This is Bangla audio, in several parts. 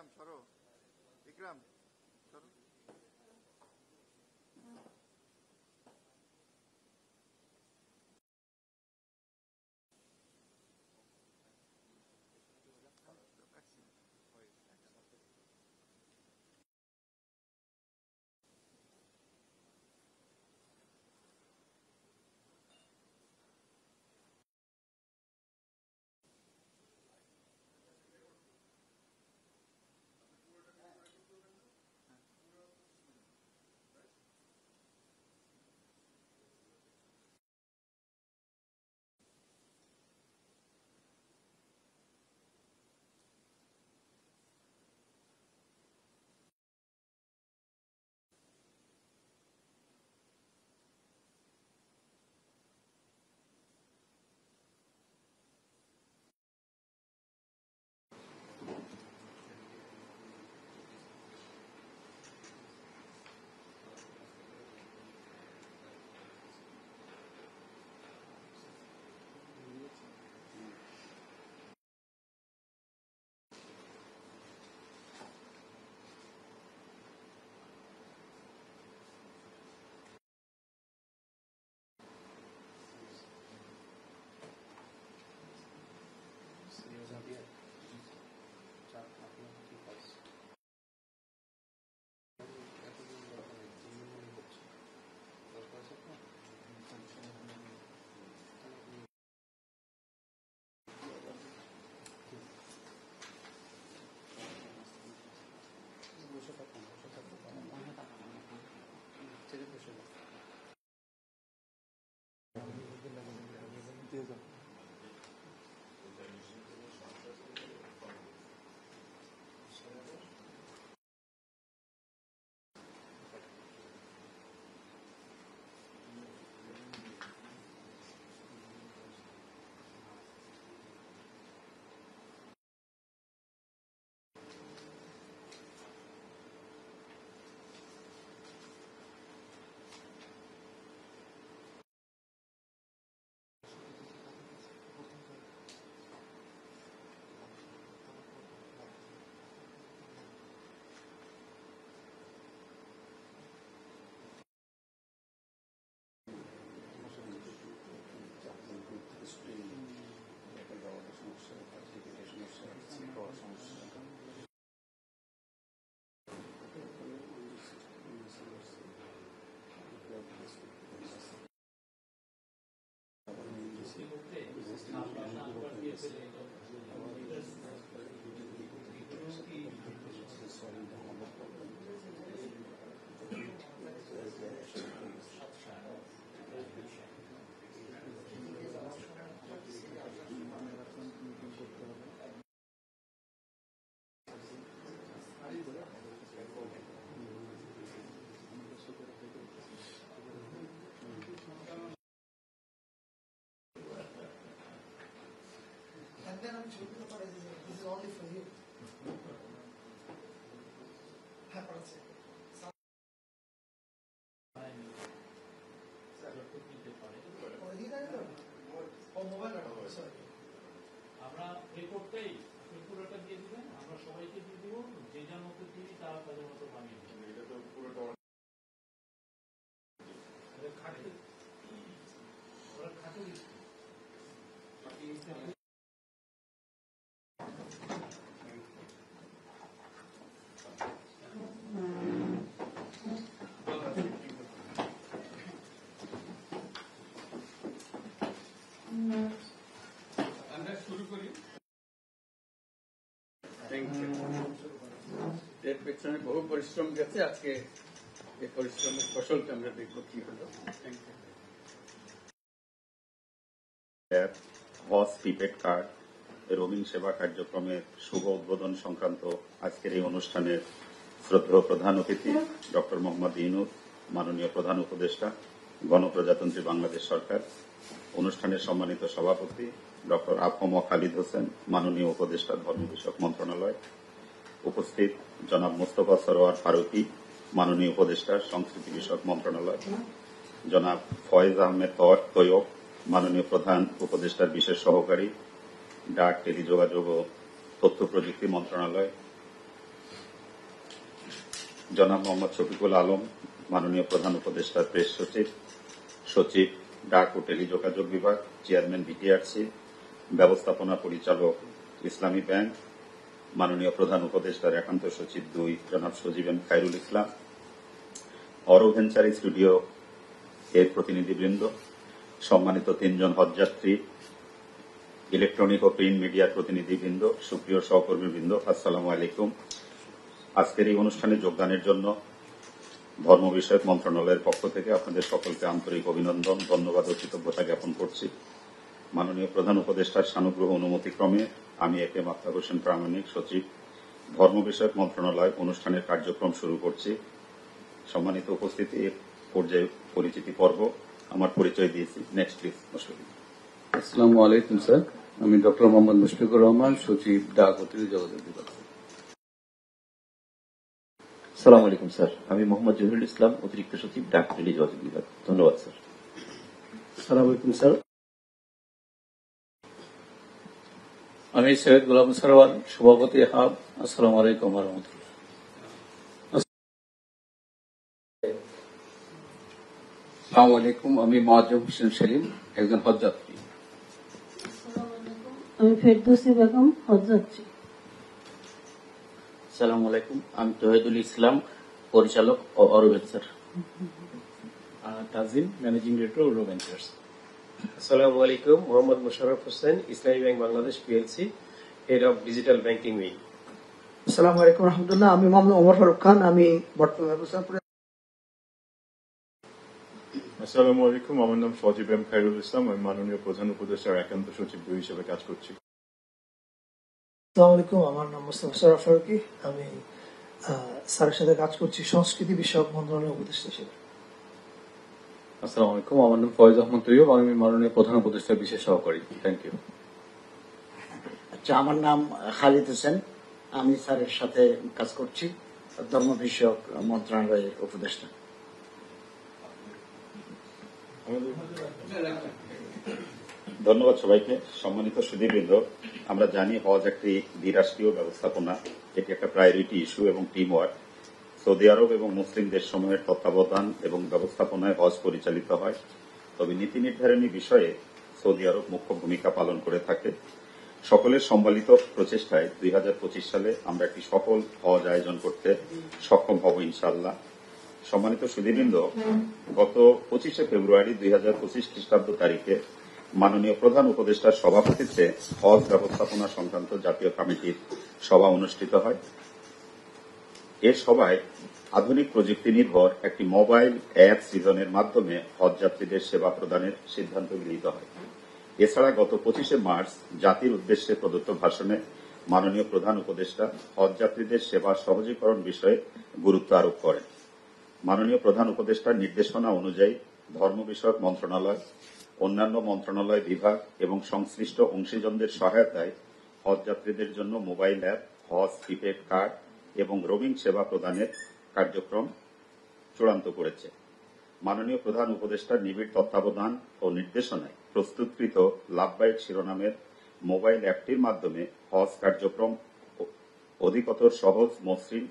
ইকরাম সরো, ইকরাম সরো। Then I'm shooting the part. This is only for you. আমরা রিপোর্টটাই পুরোটা দিয়ে দিবেন, আমরা সবাইকে দিয়ে দিব, যে যার মতো দিই তারা তাদের মতো বানিয়ে দেবেন। এটা তো পুরোটা খাটে ওরা খাটে এর পেছনে বহু পরিশ্রম গেছে, আজকে এই পরিশ্রমের ফসলটা আমরা দেখবো কি হলো। হজ প্রিপেড কার্ড রোমিং সেবা কার্যক্রমের শুভ উদ্বোধন সংক্রান্ত আজকের এই অনুষ্ঠানের শ্রদ্ধেয় প্রধান অতিথি ডক্টর মোহাম্মদ ইউনূস, মাননীয় প্রধান উপদেষ্টা, গণপ্রজাতন্ত্রী বাংলাদেশ সরকার, অনুষ্ঠানের সম্মানিত সভাপতি ডক্টর আফম খালিদ হোসেন, মাননীয় উপদেষ্টা ধর্ম বিষয়ক মন্ত্রণালয়, উপস্থিত জনাব মোস্তফা সরোয়ার ফারুকী, মাননীয় উপদেষ্টা সংস্কৃতি বিষয়ক মন্ত্রণালয়, জনাব ফয়েজ আহমেদ তৈয়ব, মাননীয় প্রধান উপদেষ্টার বিশেষ সহকারী, ডাক, টেলিযোগাযোগ ও তথ্য প্রযুক্তি মন্ত্রণালয়, জনাব মোহাম্মদ শফিকুল আলম, মাননীয় প্রধান উপদেষ্টার প্রেস সচিব, সচিব, ডাক ও টেলিযোগাযোগ বিভাগ, চেয়ারম্যান বিটিআরসি, ব্যবস্থাপনা পরিচালক ইসলামী ব্যাংক, মাননীয় প্রধান উপদেষ্টার একান্ত সচিব 2 জনাব সজীব এম খায়রুল ইসলাম, অরো ভেঞ্চার স্টুডিও এর প্রতিনিধিবৃন্দ, সম্মানিত 3 জন হজযাত্রী, ইলেকট্রনিক ও প্রিন্ট মিডিয়ার প্রতিনিধিবৃন্দ, সুপ্রিয় সহকর্মীবৃন্দ, আসসালামু আলাইকুম। আজকের এই অনুষ্ঠানে যোগদানের জন্য ধর্ম বিষয়ক মন্ত্রণালয়ের পক্ষ থেকে আপনাদের সকলকে আন্তরিক অভিনন্দন, ধন্যবাদ ও কৃতজ্ঞতা জ্ঞাপন করছি। মাননীয় প্রধান উপদেষ্টার সানুগ্রহ অনুমতিক্রমে আমি একে আফতাব হোসেন প্রামাণিক, সচিব, ধর্ম বিষয়ক মন্ত্রণালয় অনুষ্ঠানের কার্যক্রম শুরু করছি। সম্মানিত উপস্থিতি, পর্যায়ে পরিচিতি পর্ব, আমার পরিচয় দিয়েছি। Next please Mushfiqur. আসসালামু আলাইকুম স্যার, আমি ডক্টর মোহাম্মদ মুশফিকুর রহমান, সচিব, ডাক ও টেলিযোগাযোগ বিভাগ। আসসালামু আলাইকুম স্যার, আমি মোহাম্মদ জহিরুল ইসলাম, অতিরিক্ত সচিব, ডাক টেলিযোগাযোগ বিভাগ। ধন্যবাদ স্যার। আসসালামু আলাইকুম স্যার। আমি সৈয়দ গোলাম সারওয়ার, সভাপতি হাব। আসসালামু আলাইকুম ওয়া রাহমাতুল্লাহ। আসসালামু আলাইকুম, আমি মোয়াজ্জেম হোসেন সেলিম, একজন হজযাত্রী। আমি ফেরদৌসী বেগম, হজযাত্রী। আসসালামু আলাইকুম, আমি তহিদুল ইসলাম, পরিচালক ও অরো ভেঞ্চার। তাজিম, ম্যানেজিং ডিরেক্টর অরো ভেঞ্চার্স। আসসালামু আলাইকুম, মোহাম্মদ মোশাররফ হোসেন, ইসলামী bank Bangladesh PLC, head of digital banking wing. আসসালামু আলাইকুম রহমতুল্লাহ। আমি মোহাম্মদ ওমর ফারুক খান, আমি বর্তমানে আসসালামু আলাইকুম, আমার নাম সজীব এম খায়রুল ইসলাম, আমি মাননীয় প্রধান উপদেষ্টার একান্ত সচিব 2 হিসেবে কাজ করছি। আসসালামু আলাইকুম, আমার নাম মোস্তফা সরোয়ার ফারুকী, আমি স্যারের সাথে কাজ করছি সংস্কৃতি বিষয়ক মন্ত্রণালয়ের উপদেষ্টা হিসেবে। আসসালামু আলাইকুম, আমার নাম ফয়েজ আহমদ তৈয়ব, আমি মাননীয় প্রধান উপদেষ্টার বিশেষ সহকারী। Thank you. আচ্ছা, আমার নাম খালিদ হোসেন, আমি স্যারের সাথে কাজ করছি, ধর্ম বিষয়ক মন্ত্রণালয়ের উপদেষ্টা। ধন্যবাদ সবাইকে। সম্মানিত সুধীবৃন্দ, আমরা জানি হজ একটি দ্বিরাষ্ট্রীয় ব্যবস্থাপনা, এটি একটা প্রায়োরিটি ইস্যু এবং টিম ওয়ার্ক। সৌদি আরব এবং মুসলিম দেশসমূহের তত্ত্বাবধান এবং ব্যবস্থাপনায় হজ পরিচালিত হয়, তবে নীতি নির্ধারণী বিষয়ে সৌদি আরব মুখ্য ভূমিকা পালন করে থাকে। সকলের সম্মিলিত প্রচেষ্টায় 2025 সালে আমরা একটি সফল হজ আয়োজন করতে সক্ষম হব ইনশাআল্লাহ। সম্মানিত সুধীবৃন্দ, গত 25শে ফেব্রুয়ারি 2025 খ্রিস্টাব্দ তারিখে মাননীয় প্রধান উপদেষ্টার সভাপতিত্বে হজ ব্যবস্থাপনা সংক্রান্ত জাতীয় কমিটির সভা অনুষ্ঠিত হয়। এ সভায় আধুনিক প্রযুক্তি নির্ভর একটি মোবাইল অ্যাপ সৃজনের মাধ্যমে হজযাত্রীদের সেবা প্রদানের সিদ্ধান্ত গৃহীত হয়। এছাড়া গত 25শে মার্চ জাতির উদ্দেশ্যে প্রদত্ত ভাষণে মাননীয় প্রধান উপদেষ্টা হজযাত্রীদের সেবা সহজীকরণ বিষয়ে গুরুত্ব আরোপ করেন। মাননীয় প্রধান উপদেষ্টার নির্দেশনা অনুযায়ী ধর্ম বিষয়ক মন্ত্রণালয়, অন্যান্য মন্ত্রণালয় বিভাগ এবং সংশ্লিষ্ট অংশীজনদের সহায়তায় হজযাত্রীদের জন্য মোবাইল অ্যাপ, হজ প্রিপেড কার্ড এবং রোমিং সেবা প্রদানের কার্যক্রম চূড়ান্ত করেছে। মাননীয় প্রধান উপদেষ্টার নিবিড় তত্ত্বাবধান ও নির্দেশনায় প্রস্তুতকৃত লাভবাইট শিরোনামের মোবাইল অ্যাপটির মাধ্যমে হজ কার্যক্রম অধিকতর সহজ, মসৃণ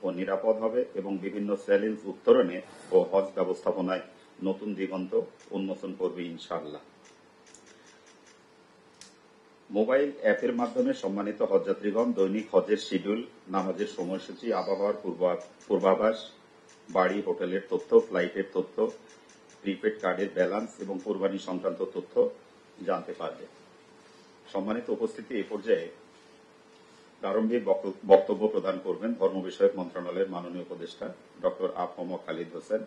ও নিরাপদ হবে এবং বিভিন্ন চ্যালেঞ্জ উত্তরণে ও হজ ব্যবস্থাপনায় নতুন দিগন্ত উন্মোচন করবে ইনশাআল্লাহ। মোবাইল অ্যাপের মাধ্যমে সম্মানিত হজযাত্রীগণ দৈনিক হজের শিডিউল, নামাজের সময়সূচি, আবহাওয়ার পূর্বাভাস, বাড়ি হোটেলের তথ্য, ফ্লাইটের তথ্য, প্রিপেড কার্ডের ব্যালেন্স এবং কোরবানি সংক্রান্ত তথ্য জানতে পারবে। সম্মানিত উপস্থিতি, এ পর্যায়ে প্রারম্ভিক বক্তব্য প্রদান করবেন ধর্ম বিষয়ক মন্ত্রণালয়ের মাননীয় উপদেষ্টা ডক্টর আফম খালিদ হোসেন।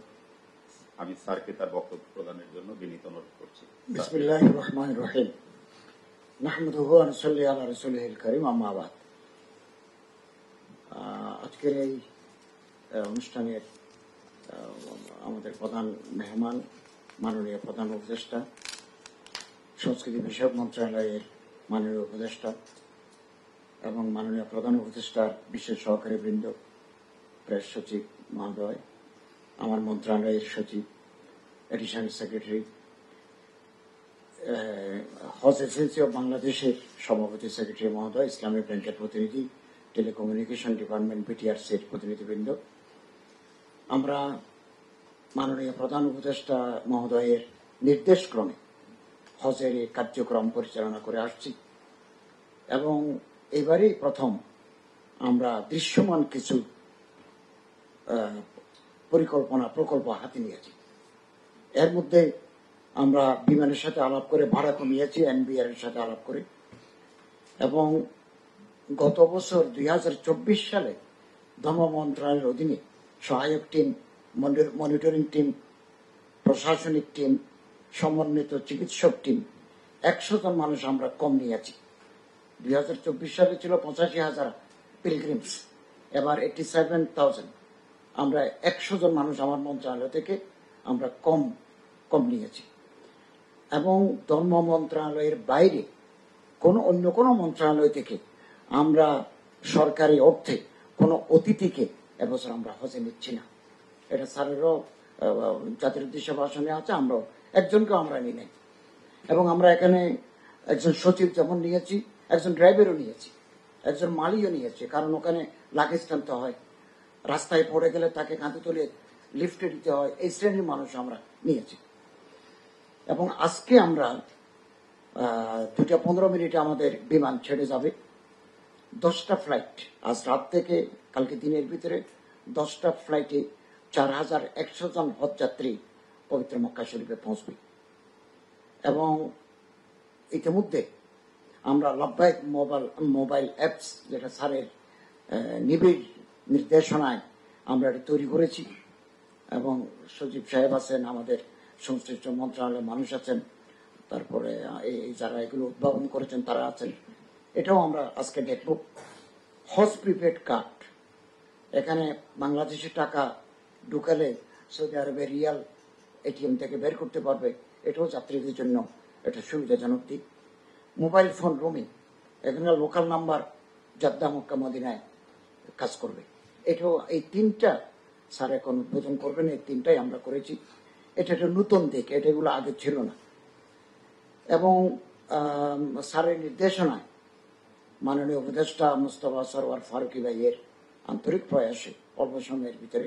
আমি স্যারকে তার বক্তব্য প্রদানের জন্য বিনীত অনুরোধ করছি। বিসমিল্লাহির রহমানির রহিম। নাহমাদুহু ওয়া নুসাল্লি আলা রাসূলিহিল কারীম, আম্মা বাদ। আজকের এই অনুষ্ঠানের আমাদের প্রধান মেহমান মাননীয় প্রধান উপদেষ্টা, সংস্কৃতি বিষয়ক মন্ত্রণালয়ের মাননীয় উপদেষ্টা এবং মাননীয় প্রধান উপদেষ্টার বিশেষ সহকারী বৃন্দ, প্রেস সচিব মহোদয়, আমার মন্ত্রণালয়ের সচিব, additional secretary, Hajj agency of বাংলাদেশের সভাপতি সেক্রেটারি মহোদয়, ইসলামী ব্যাংকের প্রতিনিধি, টেলিকমিউনিকেশন ডিপার্টমেন্ট বিটিআরসির প্রতিনিধিবৃন্দ, আমরা মাননীয় প্রধান উপদেষ্টা মহোদয়ের নির্দেশক্রমে হজের এই কার্যক্রম পরিচালনা করে আসছি এবং এবারেই প্রথম আমরা দৃশ্যমান কিছু প্রকল্প হাতে নিয়েছি। এর মধ্যে আমরা বিমানের সাথে আলাপ করে ভাড়া কমিয়েছি, এনবিআর এর সাথে আলাপ করে, এবং গত বছর 2024 সালে ধর্ম মন্ত্রণালয়ের অধীনে সহায়ক টিম, মনিটরিং টিম, প্রশাসনিক টিম, সমন্বিত চিকিৎসক টিম 100 জন মানুষ আমরা কম নিয়েছি। 2024 সালে ছিল 85,000 পিলগ্রিমস, এবার 87,000। আমরা 100 জন মানুষ আমার মন্ত্রণালয় থেকে আমরা কম নিয়েছি। এবং ধর্ম মন্ত্রণালয়ের বাইরে অন্য কোনো মন্ত্রণালয় থেকে আমরা সরকারি অর্থে কোনো অতিথিকে এবছর আমরা হজে নিচ্ছি না। এটা স্যারেরও জাতির উদ্দেশ্যে ভাষণে আছে, আমরা একজনকেও আমরা নিই নাই। এবং আমরা এখানে একজন সচিব যেমন নিয়েছি, একজন ড্রাইভারও নিয়েছি, একজন মালিও নিয়েছি, কারণ ওখানে লাগেজ টানতে হয়, রাস্তায় পড়ে গেলে তাকে কাঁধে তুলে লিফটে দিতে হয়, এই শ্রেণীর মানুষ আমরা নিয়েছি। এবং আজকে আমরা 2:15 মিনিটে আমাদের বিমান ছেড়ে যাবে। 10টা ফ্লাইট, আজ রাত থেকে কালকে দিনের ভিতরে 10টা ফ্লাইটে 4,100 জন হজযাত্রী পবিত্র মক্কা শরীফে পৌঁছবে। এবং ইতিমধ্যে আমরা লব্বাইক মোবাইল অ্যাপস, যেটা স্যারের নিবিড় নির্দেশনায় আমরা এটা তৈরি করেছি, এবং সচিব সাহেব আছেন, আমাদের সংশ্লিষ্ট মন্ত্রণালয়ের মানুষ আছেন, তারপরে যারা এগুলো উদ্ভাবন করেছেন তারা আছেন। এটাও আমরা আজকে দেখব। হজ প্রিপেড কার্ড, এখানে বাংলাদেশি টাকা ঢুকালে সৌদি আরবের রিয়াল এটিএম থেকে বের করতে পারবে, এটাও যাত্রীদের জন্য এটা সুবিধাজনক দিক। মোবাইল ফোন রোমিং, এখানে লোকাল নাম্বার জেদ্দা মক্কা মদিনায় কাজ করবে, এটাও এই 3টা স্যার এখন উদ্বোধন করবেন, এই 3টাই আমরা করেছি। এটা একটা নতুন দিক, এটাগুলো আগে ছিল না। এবং স্যারের নির্দেশনায় মাননীয় উপদেষ্টা মুস্তফা সরওয়ার ফারুকী ভাইয়ের আন্তরিক প্রয়াসে অল্প সময়ের ভিতরে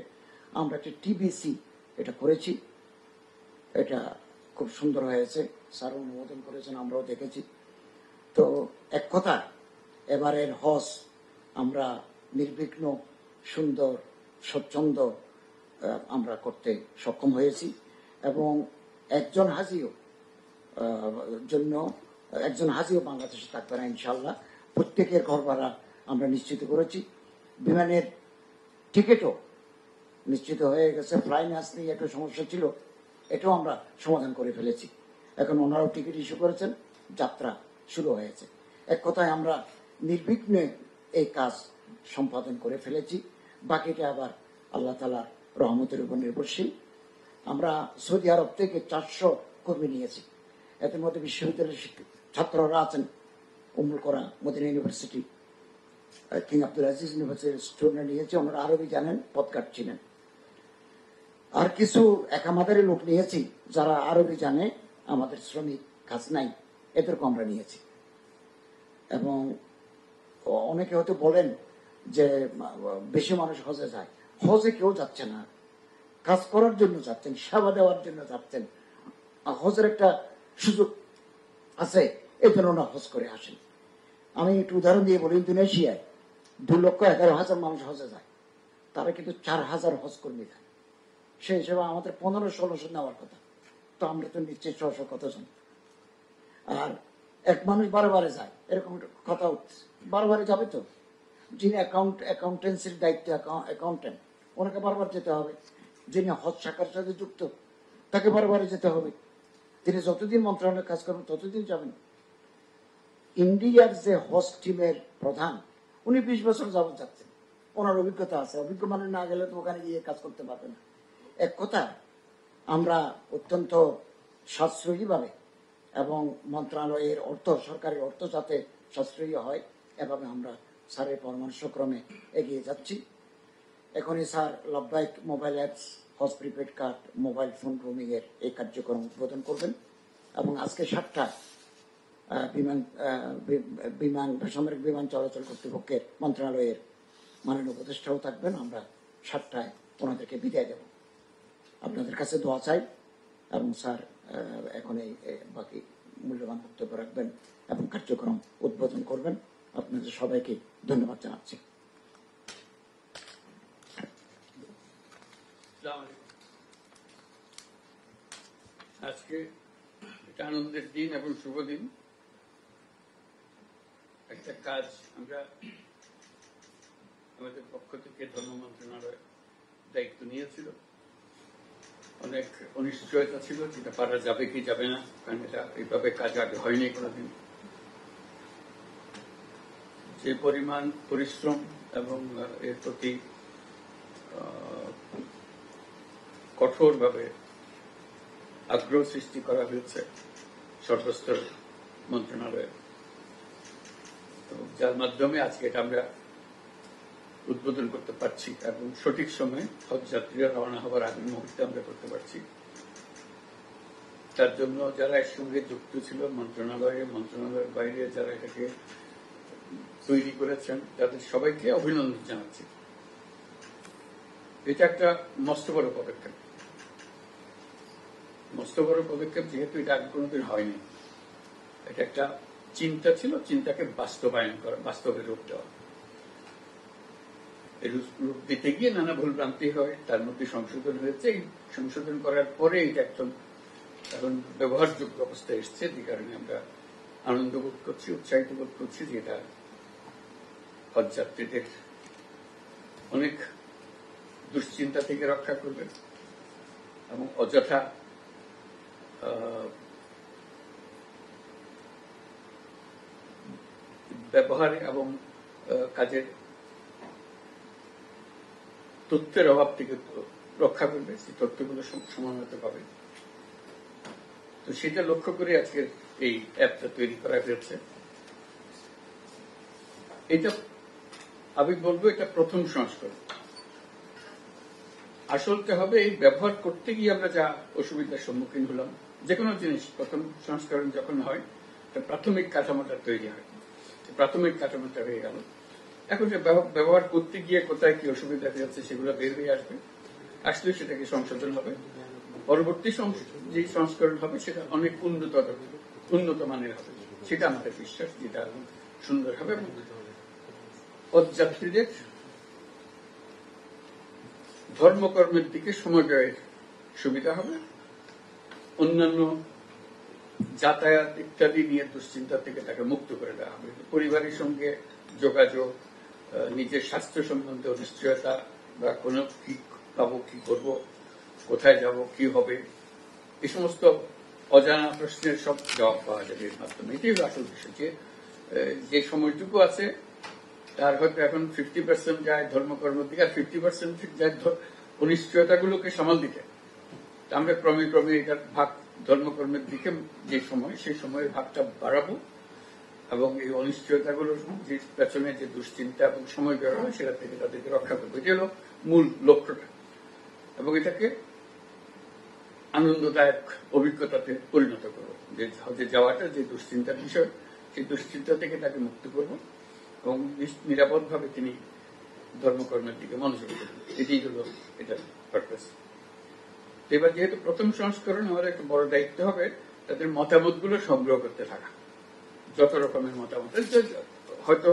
আমরা একটা টিবিসি এটা করেছি। এটা খুব সুন্দর হয়েছে, স্যার অনুমোদন করেছেন, আমরাও দেখেছি। তো এক কথা, এবারের হজ আমরা নির্বিঘ্ন, সুন্দর, স্বচ্ছন্দ আমরা করতে সক্ষম হয়েছি। এবং একজন হাজিও বাংলাদেশে থাকবে না ইনশাল্লাহ। প্রত্যেকের ঘর ভাড়া আমরা নিশ্চিত করেছি। বিমানের টিকিটও নিশ্চিত হয়ে গেছে। ফ্লাইনাস নিয়ে একটা সমস্যা ছিল, এটাও আমরা সমাধান করে ফেলেছি। এখন ওনারাও টিকিট ইস্যু করেছেন, যাত্রা শুরু হয়েছে। এক কথায় আমরা নির্বিঘ্নে এই কাজ সম্পাদন করে ফেলেছি। বাকিটা আবার আল্লাহ তাআলার রহমতের উপর নির্ভরশীল। আমরা সৌদি আরব থেকে 400 কর্মী নিয়েছি। এর মধ্যে বিশ্ববিদ্যালয়ের ছাত্ররা আছেন, Ummul Qura Medina university, King Abdul Aziz ইউনিভার্সিটির স্টুডেন্ট নিয়েছি, ওনারা আরবি জানেন, পথ কাটছিলেন। আর কিছু একামাদারি লোক নিয়েছি যারা আরবি জানে, আমাদের শ্রমিক কাজ নাই, এদেরকে আমরা নিয়েছি। এবং অনেকে হয়তো বলেন যে বেশি মানুষ হজে যায়, হজে কেউ যাচ্ছে না, কাজ করার জন্য যাচ্ছেন, সেবা দেওয়ার জন্য যাচ্ছেন। হজের একটা সুযোগ আছে, এই জন্য না হজ করে আসেন। আমি একটু উদাহরণ দিয়ে বলি, ইন্দোনেশিয়ায় 2,11,000 মানুষ হজে যায়, তারা কিন্তু 4,000 হজ কর্মী যায়। সেই হিসেবে আমাদের 1500-1600 নেওয়ার কথা, তো আমরা তো নিশ্চয়ই 600 কতজন। আর এক মানুষ বারে যায়, এরকম কথা উঠছে, বারে যাবে তো। যিনি অ্যাকাউন্টেন্সির দায়িত্ব, অ্যাকাউন্টেন্ট, ওনাকে বারবার যেতে হবে। যিনি হজ শাখার সাথে যুক্ত, তাকে বারে যেতে হবে। তিনি যতদিন মন্ত্রণালয়ে কাজ করবেন ততদিন যাবেন। ইন্ডিয়ার যে হজ টিমের প্রধান, উনি 20 বছর যাবত যাচ্ছেন, ওনার অভিজ্ঞতা আছে। অভিজ্ঞ মানুষ না গেলে তো ওখানে গিয়ে কাজ করতে পারবে না। এক কথা, আমরা অত্যন্ত সাশ্রয়ী ভাবে এবং মন্ত্রণালয়ের অর্থ, সরকারের অর্থ যাতে সাশ্রয়ী হয়, এভাবে আমরা স্যারের পরামর্শক্রমে এগিয়ে যাচ্ছি। এখনই স্যার লব্বাইক মোবাইল অ্যাপস, হজ prepaid card, mobile phone roaming এর এই কার্যক্রম উদ্বোধন করবেন। এবং আজকে 7টা বেসামরিক বিমান চলাচল কর্তৃপক্ষের মন্ত্রণালয়ের মাননীয় উপদেষ্টাও থাকবেন। আমরা 7টায় ওনাদেরকে বিদায় দেব। আপনাদের কাছে দোয়া চাই এবং স্যার এখন এই বাকি মূল্যবান বক্তব্য রাখবেন এবং কার্যক্রম উদ্বোধন করবেন। আপনাদের সবাইকে ধন্যবাদ জানাচ্ছি। আজকে একটা আনন্দের দিন এবং শুভ দিন। একটা কাজ আমরা আমাদের পক্ষ থেকে ধর্ম মন্ত্রণালয় দায়িত্ব নিয়েছিল। অনেক অনিশ্চয়তা ছিল যেটা পারা যাবে কি যাবে না, কারণ এটা এইভাবে কাজ আগে হয়নি কোনোদিন। যে পরিমাণ পরিশ্রম এবং এর প্রতি কঠোরভাবে আগ্রহ সৃষ্টি করা হয়েছে সর্বস্তর মন্ত্রণালয়ে, এবং যার মাধ্যমে আজকে এটা আমরা উদ্বোধন করতে পারছি এবং সঠিক সময়ে হজ যাত্রীরা রওনা হওয়ার আগের মুহূর্তে আমরা করতে পারছি। তার জন্য যারা এর সঙ্গে যুক্ত ছিল, মন্ত্রণালয়ের বাইরে যারা এটাকে তৈরি করেছেন, তাদের সবাইকে অভিনন্দন জানাচ্ছি। এটা একটা মস্ত বড় পদক্ষেপ, যেহেতু এটা আগে কোনোদিন হয়নি। এটা একটা চিন্তা ছিল, চিন্তাকে বাস্তবায়ন করা, বাস্তবে রূপ দেওয়া। রূপ দিতে গিয়ে নানা ভুল ভ্রান্তি হয়, তার মধ্যে সংশোধন হয়েছে। এই সংশোধন করার পরে এটা একদম এখন ব্যবহারযোগ্য অবস্থায় এসছে, যে কারণে আমরা আনন্দ বোধ করছি, উৎসাহিত বোধ করছি যে এটা হজ যাত্রীদের অনেক দুশ্চিন্তা থেকে রক্ষা করবে এবং অযথা ব্যবহারে এবং কাজের তথ্যের অভাব থেকে রক্ষা করবে, সেই তথ্যগুলো সময় মতো পাবে। তো সেটা লক্ষ্য করে আজকের এই অ্যাপটা তৈরি করা হয়েছে। এটা আমি বলবো এটা প্রথম সংস্করণ। আসলতে হবে এই ব্যবহার করতে গিয়ে আমরা যা অসুবিধার সম্মুখীন হলাম। যে কোনো জিনিস প্রথম সংস্করণ যখন হয়, প্রাথমিক কাঠামোটা তৈরি হয়, প্রাথমিক কাঠামোটা হয়ে গেল। এখন যে ব্যবহার করতে গিয়ে কোথায় কি অসুবিধা হয়েছে সেগুলো বের হয়ে আসবে, আসলে সেটাকে সংশোধন হবে। পরবর্তী যে সংস্করণ হবে সেটা অনেক উন্নত মানের হবে, সেটা আমাদের বিশ্বাস, যেটা সুন্দর হবে এবং পদযাত্রীদের ধর্মকর্মের দিকে সময় ব্যয়ের সুবিধা হবে। অন্যান্য যাতায়াত ইত্যাদি নিয়ে দুশ্চিন্তা থেকে তাকে মুক্ত করে দেওয়া হবে। পরিবারের সঙ্গে যোগাযোগ, নিজের স্বাস্থ্য সম্বন্ধে অনিশ্চয়তা বা কোনো কি পাবো, কি করবো, কোথায় যাব, কি হবে, এই সমস্ত অজানা প্রশ্নের সব জবাব পাওয়া যাবে এর মাধ্যমে। এটাই হলো আসল বিষয়, যে সময়টুকু আছে তার হয়তো এখন 50% যায় ধর্মকর্মের দিকে, আর 50% যায় অনিশ্চয়তাগুলোকে সামাল দিতে। আমরা ক্রমে ক্রমে এটার ভাগ ধর্মকর্মের দিকে যে সময়, সেই সময়ের ভাগটা বাড়াবো এবং এই অনিশ্চয়তাগুলোর যে পেছনে যে দুশ্চিন্তা এবং সময় ব্যয় হয় সেটা থেকে তাদেরকে রক্ষা করবো। এটা হলো মূল লক্ষ্যটা, এবং এটাকে আনন্দদায়ক অভিজ্ঞতাতে পরিণত করবো। যে হজে যাওয়াটা যে দুশ্চিন্তার বিষয়, সেই দুশ্চিন্তা থেকে তাকে মুক্ত করবো এবং নিরাপদভাবে তিনি ধর্মকর্মের দিকে মনোযোগ দেবেন। এটাই হলো এটার পারপাস। এবার যেহেতু প্রথম সংস্করণ, আমাদের একটা বড় দায়িত্ব হবে তাদের মতামতগুলো সংগ্রহ করতে থাকা। যত রকমের মতামত, হয়তো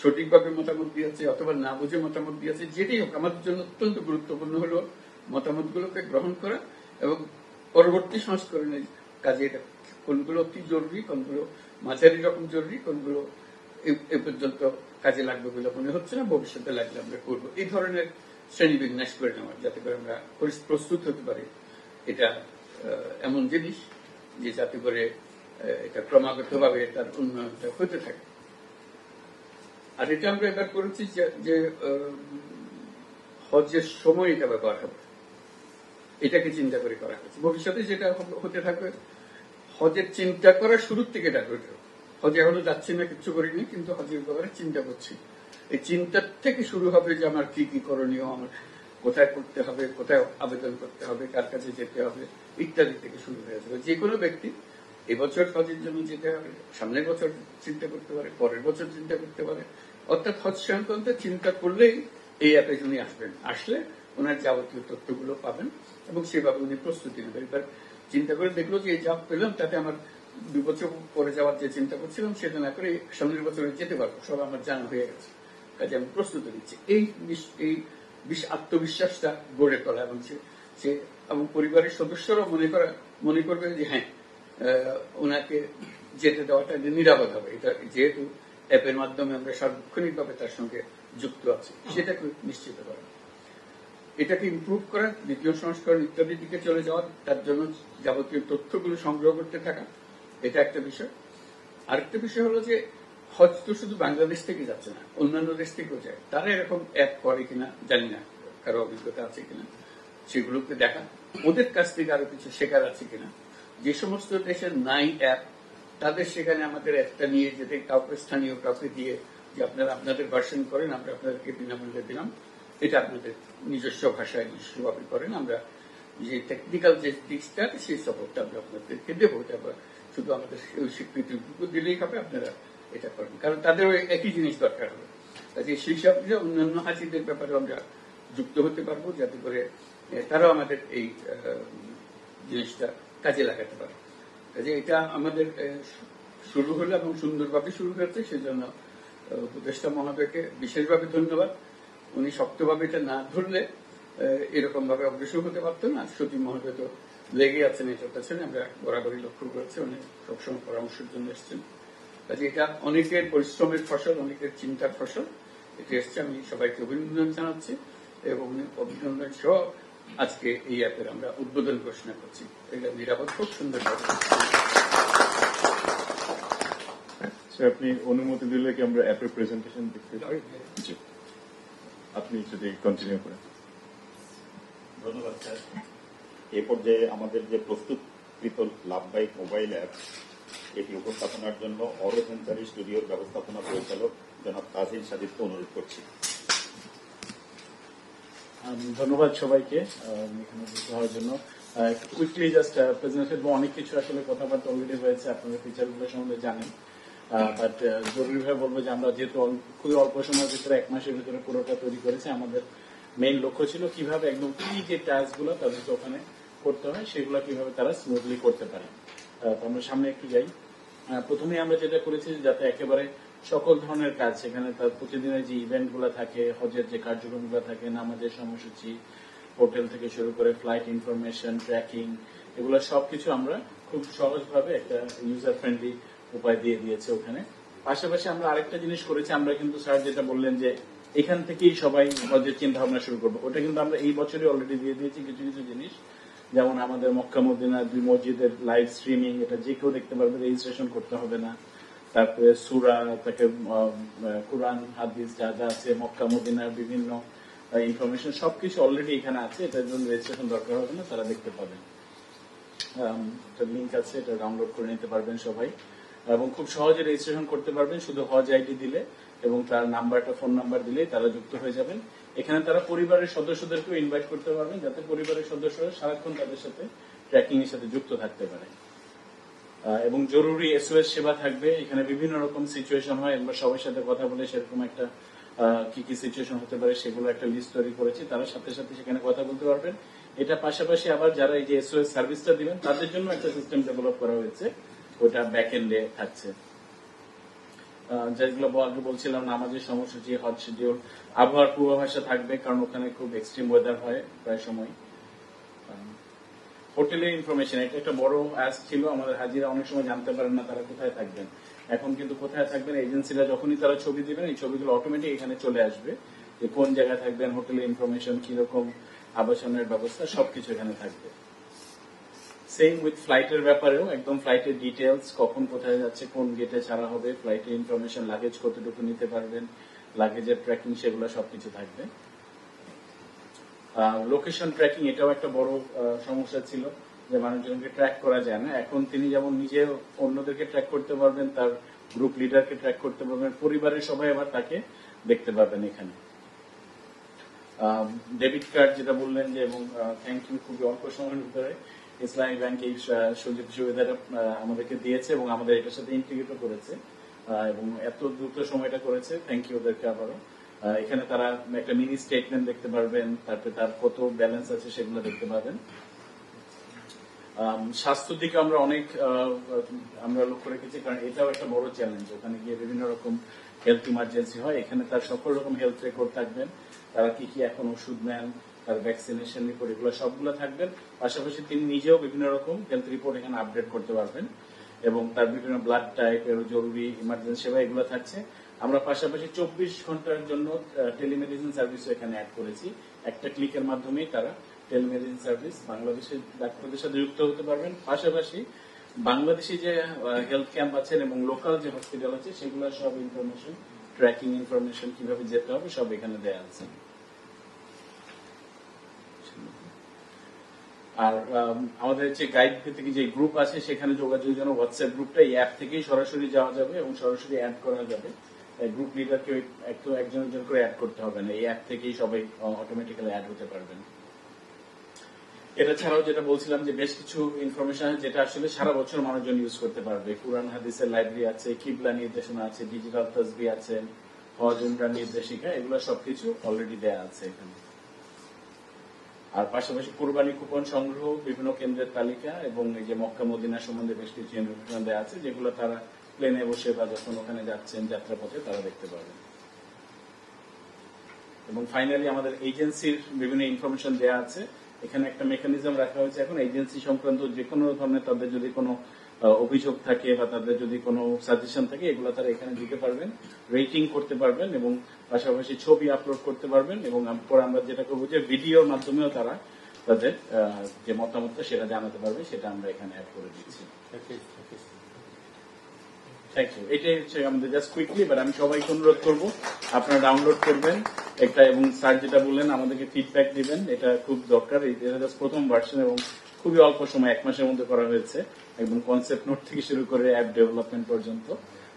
সঠিকভাবে মতামত দিয়েছে অথবা না বুঝে মতামত দিয়েছে, যেটাই হোক আমাদের জন্য অত্যন্ত গুরুত্বপূর্ণ হলো মতামতগুলোকে গ্রহণ করা এবং পরবর্তী সংস্করণের কাজে এটা কোনগুলো অতি জরুরি, কোনগুলো মাঝারি রকম জরুরি, কোনগুলো এ পর্যন্ত কাজে লাগবে বলে মনে হচ্ছে না, ভবিষ্যতে লাগলে আমরা করবো। এই ধরনের শ্রেণীবিন্যাস করে নেওয়া, যাতে করে আমরা প্রস্তুত হতে পারি এটা এমন জিনিস যে যাতে করে এটা ক্রমাগতভাবে তার উন্নয়নটা হতে থাকে। আর এটা আমরা এবার করেছি যে হজের সময় এটা ব্যবহার হবে, এটাকে চিন্তা করে করা হয়েছে। ভবিষ্যতে যেটা হতে থাকবে, হজের চিন্তা করার শুরুর থেকে এটা হতে হবে। হজে এখনো যাচ্ছি না, কিছু করিনি, কিন্তু হজের ব্যাপারে চিন্তা করছি। এই চিন্তার থেকে শুরু হবে যে আমার কি কি করণীয়, আমার কোথায় করতে হবে, কোথায় আবেদন করতে হবে, কার কাছে যেতে হবে ইত্যাদি থেকে শুরু হয়ে যাবে। যে কোনো ব্যক্তি এবছর হজের জন্য যেতে হবে, সামনের বছর চিন্তা করতে পারে, পরের বছর চিন্তা করতে পারে। অর্থাৎ হজ সংক্রান্ত চিন্তা করলেই এই অ্যাপে উনি আসবেন, আসলে ওনার যাবতীয় তথ্যগুলো পাবেন এবং সেভাবে উনি প্রস্তুতি নেবেন। এবার চিন্তা করে দেখলো যে এই যা পেলাম তাতে আমার 2 বছর পরে যাওয়ার যে চিন্তা করছিলাম সেটা না করে সামনের বছরে যেতে পারবো, সব আমার জানা হয়ে গেছে, কাজে আমি প্রস্তুতি নিচ্ছি। এই আত্মবিশ্বাসটা গড়ে তোলা এবং সে এবং পরিবারের সদস্যরাও মনে করবে যে হ্যাঁ ওনাকে যেতে দেওয়াটা নিরাপদ হবে। এটা যেহেতু অ্যাপের মাধ্যমে আমরা সার্বক্ষণিকভাবে তার সঙ্গে যুক্ত আছি, সেটাকে নিশ্চিত করা, এটাকে ইমপ্রুভ করা, দ্বিতীয় সংস্করণ ইত্যাদির দিকে চলে যাওয়ার, তার জন্য যাবতীয় তথ্যগুলো সংগ্রহ করতে থাকা, এটা একটা বিষয়। আরেকটা বিষয় হলো যে হজ তো শুধু বাংলাদেশ থেকে যাচ্ছে না, অন্যান্য দেশ থেকেও যায়। তারা এরকম অ্যাপ করে কিনা জানি না, কারো অভিজ্ঞতা আছে কিনা, সেগুলোকে দেখা, ওদের কাছ থেকে আরো কিছু শেখার আছে কিনা। যে সমস্ত দেশের নাই অ্যাপ, তাদের সেখানে আমাদের অ্যাপটা নিয়ে যেতে, কাউকে স্থানীয় কাউকে দিয়ে যে আপনারা আপনাদের ভার্সন করেন, আমরা আপনাদেরকে বিনামূল্যে দিলাম, এটা আপনাদের নিজস্ব ভাষায় নিজস্বভাবে করেন, আমরা যে টেকনিক্যাল যে দিকটা সেই সাপোর্টটা আমরা আপনাদেরকে দেবো। এটা শুধু আমাদের ওই স্বীকৃতিটুকু দিলেই হবে, আপনারা এটা করেন, কারণ তাদেরও একই জিনিস দরকার হবে। কাজে সেই সব অন্যান্য হাজিদের ব্যাপারে আমরা যুক্ত হতে পারবো, যাতে করে তারাও আমাদের এই জিনিসটা কাজে লাগাতে পারে। কাজে এটা আমাদের শুরু হলো এবং সুন্দরভাবে শুরু হয়েছে, সেজন্য উপদেষ্টা মহোদয়কে বিশেষভাবে ধন্যবাদ। উনি শক্তভাবে এটা না ধরলে এরকম ভাবে অগ্রসর হতে পারতো না। সচিব মহোদয় তো লেগে আছেন এটার পেছনে, আমরা বরাবরই লক্ষ্য করেছি, উনি সবসময় পরামর্শের জন্য এসছেন। কাজে এটা অনেকের পরিশ্রমের ফসল, অনেকের চিন্তার ফসল, এটা এসছে। আমি সবাইকে অভিনন্দন জানাচ্ছি এবং অভিনন্দন সহ আজকে এই অ্যাপের আমরা উদ্বোধন ঘোষণা করছি। এটা নিরাপদ, খুব সুন্দর। আপনি অনুমতি দিলে কি আমরা অ্যাপের প্রেজেন্টেশন দেখতে পারি? আপনি যদি কন্টিনিউ করেন। ধন্যবাদ স্যার। এ পর্যায়ে আমাদের যে প্রস্তুতকৃত লাভবাহিক মোবাইল অ্যাপ, এটি উপস্থাপনার জন্য অরোভেঞ্চারি স্টুডিওর ব্যবস্থাপনা পরিচালক জনাব তাজিল সাজিদকে অনুরোধ করছি। ধন্যবাদ সবাইকে এখানে যুক্ত হওয়ার জন্য। কুইকলি জাস্ট প্রেজেন্টেশন, অনেক কিছু আসলে কথাবার্তা অলরেডি হয়েছে, আপনারা ফিচারগুলো সম্বন্ধে জানেন, বাট জরুরিভাবে বলবো যে আমরা যেহেতু খুবই অল্প সময়ের ভিতরে 1 মাসের ভিতরে পুরোটা তৈরি করেছি, আমাদের মেইন লক্ষ্য ছিল কিভাবে একদম কি যে টাস্কগুলো তাদেরকে ওখানে করতে হয় সেগুলো কিভাবে তারা স্মুথলি করতে পারে। তো আমরা সামনে একটু যাই। প্রথমে আমরা যেটা করেছি যাতে একেবারে সকল ধরনের কাজ, সেখানে তার প্রতিদিনের যে ইভেন্টগুলো থাকে, হজের যে কার্যক্রমগুলো থাকে, নামাজের সময়সূচি, হোটেল থেকে শুরু করে ফ্লাইট ইনফরমেশন, ট্র্যাকিং, এগুলো সবকিছু আমরা খুব সহজভাবে একটা ইউজার ফ্রেন্ডলি উপায় দিয়ে দিয়েছে ওখানে। পাশাপাশি আমরা আরেকটা জিনিস করেছি, আমরা কিন্তু স্যার যেটা বললেন যে এখান থেকেই সবাই হজের চিন্তা ভাবনা শুরু করবো, ওটা কিন্তু আমরা এই বছরই অলরেডি দিয়ে দিয়েছি কিছু কিছু জিনিস, যেমন আমাদের মক্কা মদিনা 2 মসজিদের লাইভ স্ট্রিমিং, এটা যে কেউ দেখতে পারবে, রেজিস্ট্রেশন করতে হবে না। তারপরে সূরা, তাকে কুরআন হাদিস যা যা আছে, মক্কা মদিনার বিভিন্ন ইনফরমেশন সবকিছু অলরেডি এখানে আছে, এটার জন্য রেজিস্ট্রেশন দরকার হবে না, তারা দেখতে পাবেন। লিঙ্ক আছে, এটা ডাউনলোড করে নিতে পারবেন সবাই এবং খুব সহজে রেজিস্ট্রেশন করতে পারবেন। শুধু হজ আইডি দিলে এবং তার নাম্বারটা, ফোন নাম্বার দিলেই তারা যুক্ত হয়ে যাবেন। এখানে তারা পরিবারের সদস্যদেরকেও ইনভাইট করতে পারবেন, যাতে পরিবারের সদস্যরা সারাক্ষণ তাদের সাথে ট্র্যাকিং এর সাথে যুক্ত থাকতে পারে। এবং জরুরি SOS সেবা থাকবে, এখানে বিভিন্ন রকম সিচুয়েশন হয়, আমরা সবার সাথে কথা বলে সেরকম একটা কি কি সিচুয়েশন হতে পারে সেগুলো একটা লিস্ট তৈরি করেছি, তারা সাথে সাথে সেখানে কথা বলতে পারবেন। এটা পাশাপাশি আবার যারা এই যে SOS সার্ভিসটা দিবেন তাদের জন্য একটা সিস্টেম ডেভেলপ করা হয়েছে, ওটা ব্যাক এন্ডে থাকছে। যেগুলো আগে বলছিলাম, নামাজের সময়সূচি, হজ শিডিউল, আবহাওয়ার পূর্বাভাসা থাকবে, কারণ ওখানে খুব এক্সট্রিম ওয়েদার হয় প্রায় সময়। হোটেলের ইনফরমেশন, এটা একটা বড় অ্যাস ছিল, আমাদের হাজিরা অনেক সময় জানতে পারেন না তারা কোথায় থাকবেন। এখন কিন্তু কোথায় থাকবেন, এজেন্সিরা যখনই তারা ছবি দিবেন, এই ছবিগুলো অটোমেটিক এখানে চলে আসবে, যে কোন জায়গায় থাকবেন, হোটেলের ইনফরমেশন, কিরকম আবাসনের ব্যবস্থা, সবকিছু এখানে থাকবে। সেম উইথ ফ্লাইটের ব্যাপারেও একদম ফ্লাইটের ডিটেলস, কখন কোথায় যাচ্ছে, কোন গেটে ছাড়া হবে, ফ্লাইটের ইনফরমেশন, লাগেজ কতটুকু নিতে পারবেন, লাগেজের ট্র্যাকিং, সেগুলো সবকিছু থাকবে। লোকেশন ট্র্যাকিং, এটাও একটা বড় সমস্যা ছিল যে মানুষজনকে ট্র্যাক করা যায় না। এখন তিনি যেমন নিজে অন্যদেরকে ট্র্যাক করতে পারবেন, তার গ্রুপ লিডারকে ট্র্যাক করতে পারবেন, পরিবারের সবাই আবার তাকে দেখতে পারবেন এখানে। ডেবিট কার্ড যেটা বললেন যে, এবং থ্যাংক ইউ, খুবই অল্প সময়ের ভিতরে ইসলামী ব্যাংক এই সুযোগ সুবিধাটা আমাদেরকে দিয়েছে এবং আমাদের এটার সাথে ইন্টিগ্রেট করেছে এবং এত দ্রুত সময়টা করেছে, থ্যাংক ইউ ওদেরকে আবারও। এখানে তারা একটা মিনি স্টেটমেন্ট দেখতে পারবেন, তারপরে তার কত ব্যালেন্স আছে সেগুলো দেখতে পাবেন। স্বাস্থ্যের দিকে আমরা অনেক আমরা লক্ষ্য রেখেছি, কারণ এটাও একটা বড় চ্যালেঞ্জ। ওখানে গিয়ে বিভিন্ন রকম হেলথ ইমার্জেন্সি হয়, এখানে তার সকল রকম হেলথ রেকর্ড থাকবেন, তারা কি কি এখন ওষুধ নেন, তার ভ্যাকসিনেশন রিপোর্ট, এগুলো সবগুলো থাকবেন। পাশাপাশি তিনি নিজেও বিভিন্ন রকম হেলথ রিপোর্ট এখানে আপডেট করতে পারবেন, এবং তার বিভিন্ন ব্লাড টাইপ এর জরুরি ইমার্জেন্সি সেবা এগুলো থাকছে। আমরা পাশাপাশি 24 ঘন্টার জন্য টেলিমেডিসিন সার্ভিসও এখানে অ্যাড করেছি। একটা ক্লিকের মাধ্যমেই তারা টেলিমেডিসিন সার্ভিস বাংলাদেশের ডাক্তারদের সাথে যুক্ত হতে পারবেন। পাশাপাশি বাংলাদেশি যে হেলথ ক্যাম্প আছেন এবং লোকাল যে হসপিটাল আছে সেগুলোর সব ইনফরমেশন, ট্র্যাকিং ইনফরমেশন, কিভাবে যেতে হবে সব এখানে দেয়া আছে। আর আমাদের যে গাইড ভিত্তিক যে গ্রুপ আছে সেখানে যোগাযোগের জন্য হোয়াটসঅ্যাপ গ্রুপটা এই অ্যাপ থেকেই সরাসরি যাওয়া যাবে এবং সরাসরি অ্যাড করা যাবে। গ্রুপ লিডারকে একজন একজন করে অ্যাড করতে হবে না, এই অ্যাপ থেকেই সবাই অটোমেটিক্যালি অ্যাড হতে পারবেন। এটা ছাড়াও যেটা বলছিলাম যে বেশ কিছু ইনফরমেশন যেটা আসলে সারা বছর মানুষজন ইউজ করতে পারবে। কুরআন হাদিসের লাইব্রেরি আছে, কিবলা নির্দেশনা আছে, ডিজিটাল তাসবিহ আছে, হজ উমরা নির্দেশিকা, এগুলো সবকিছু অলরেডি দেয়া আছে এখানে। আর পাশাপাশি কুরবানি কুপন সংগ্রহ, বিভিন্ন কেন্দ্রের তালিকা এবং এই যে মক্কা মদিনা সম্বন্ধে বেশ কিছু ইনফরমেশন দেওয়া আছে, যেগুলো তারা প্লেনে বসে বা যখন ওখানে যাচ্ছেন যাত্রাপথে তারা দেখতে পারবেন। এবং ফাইনালি আমাদের এজেন্সির বিভিন্ন ইনফরমেশন দেওয়া আছে। এখানে একটা মেকানিজম রাখা হয়েছে এখন, এজেন্সি সংক্রান্ত যে কোনো ধরনের তাদের যদি কোনো অভিযোগ থাকে বা তাদের যদি কোনো সাজেশন থাকে এগুলো তারা এখানে দিতে পারবেন, রেটিং করতে পারবেন এবং পাশাপাশি ছবি আপলোড করতে পারবেন। এবং পরে আমরা যেটা করবো যে ভিডিওর মাধ্যমেও তারা তাদের যে মতামতটা সেটা জানাতে পারবে, সেটা আমরা এখানে অ্যাড করে দিচ্ছি। Thank you. এটাই হচ্ছে আমাদের জাস্ট কুইকলি, বাট আমি সবাইকে অনুরোধ করবো আপনারা ডাউনলোড করবেন একটা, এবং স্যার যেটা বললেন আমাদেরকে ফিডব্যাক দিবেন, এটা খুব দরকার। এটা জাস্ট প্রথম ভার্সন এবং খুবই অল্প সময়, 1 মাসের মধ্যে করা হয়েছে, একদম কনসেপ্ট নোট থেকে শুরু করে অ্যাপ ডেভেলপমেন্ট পর্যন্ত।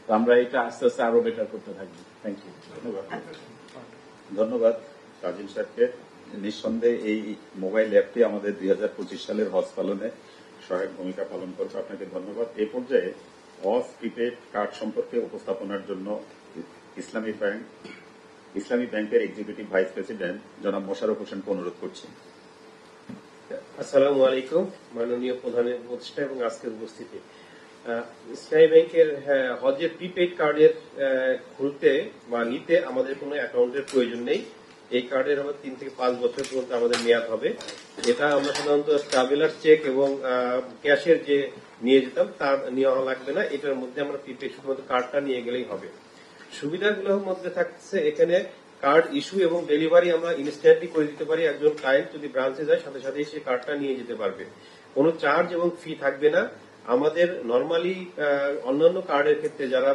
তো আমরা এটা আস্তে আস্তে আরো বেটার করতে থাকবো। Thank you. ধন্যবাদ কাজিম সাহেবকে। নিঃসন্দেহে এই মোবাইল অ্যাপটি আমাদের 2025 সালের হজ পালনে সহায়ক ভূমিকা পালন করছে। আপনাকে ধন্যবাদ। এই পর্যায়ে হজ প্রিপেড কার্ড সম্পর্কে উপস্থাপনার জন্য ইসলামী ব্যাংকের এক্সিকিউটিভ ভাইস প্রেসিডেন্ট জনাব মোশাররফ হোসেনকে অনুরোধ করছি। আসসালামু আলাইকুম মাননীয় প্রধান উপদেষ্টা এবং আজকের উপস্থিতি। ইসলামী ব্যাংকের হজের প্রিপেড কার্ডের খুলতে বা নিতে আমাদের কোনো অ্যাকাউন্টের প্রয়োজন নেই। এই কার্ডের আমার 3 থেকে 5 বছর পর্যন্ত আমাদের মেয়াদ হবে। এটা আমরা সাধারণত ট্রাভেলার চেক এবং ক্যাশের যে নিয়ে যেতাম তার নেওয়া লাগবে না। এটার মধ্যে আমরা প্রিপেড শুধুমাত্র কার্ডটা নিয়ে গেলেই হবে। সুবিধাগুলোর মধ্যে থাকছে এখানে কার্ড ইস্যু এবং ডেলিভারি আমরা ইনস্ট্যান্টলি করে দিতে পারি। একজন ক্লায়েন্ট যদি ব্রাঞ্চে যায় সাথে সাথে সে কার্ডটা নিয়ে যেতে পারবে, কোনো চার্জ এবং ফি থাকবে না। আমাদের নর্মালি অন্যান্য কার্ডের ক্ষেত্রে যারা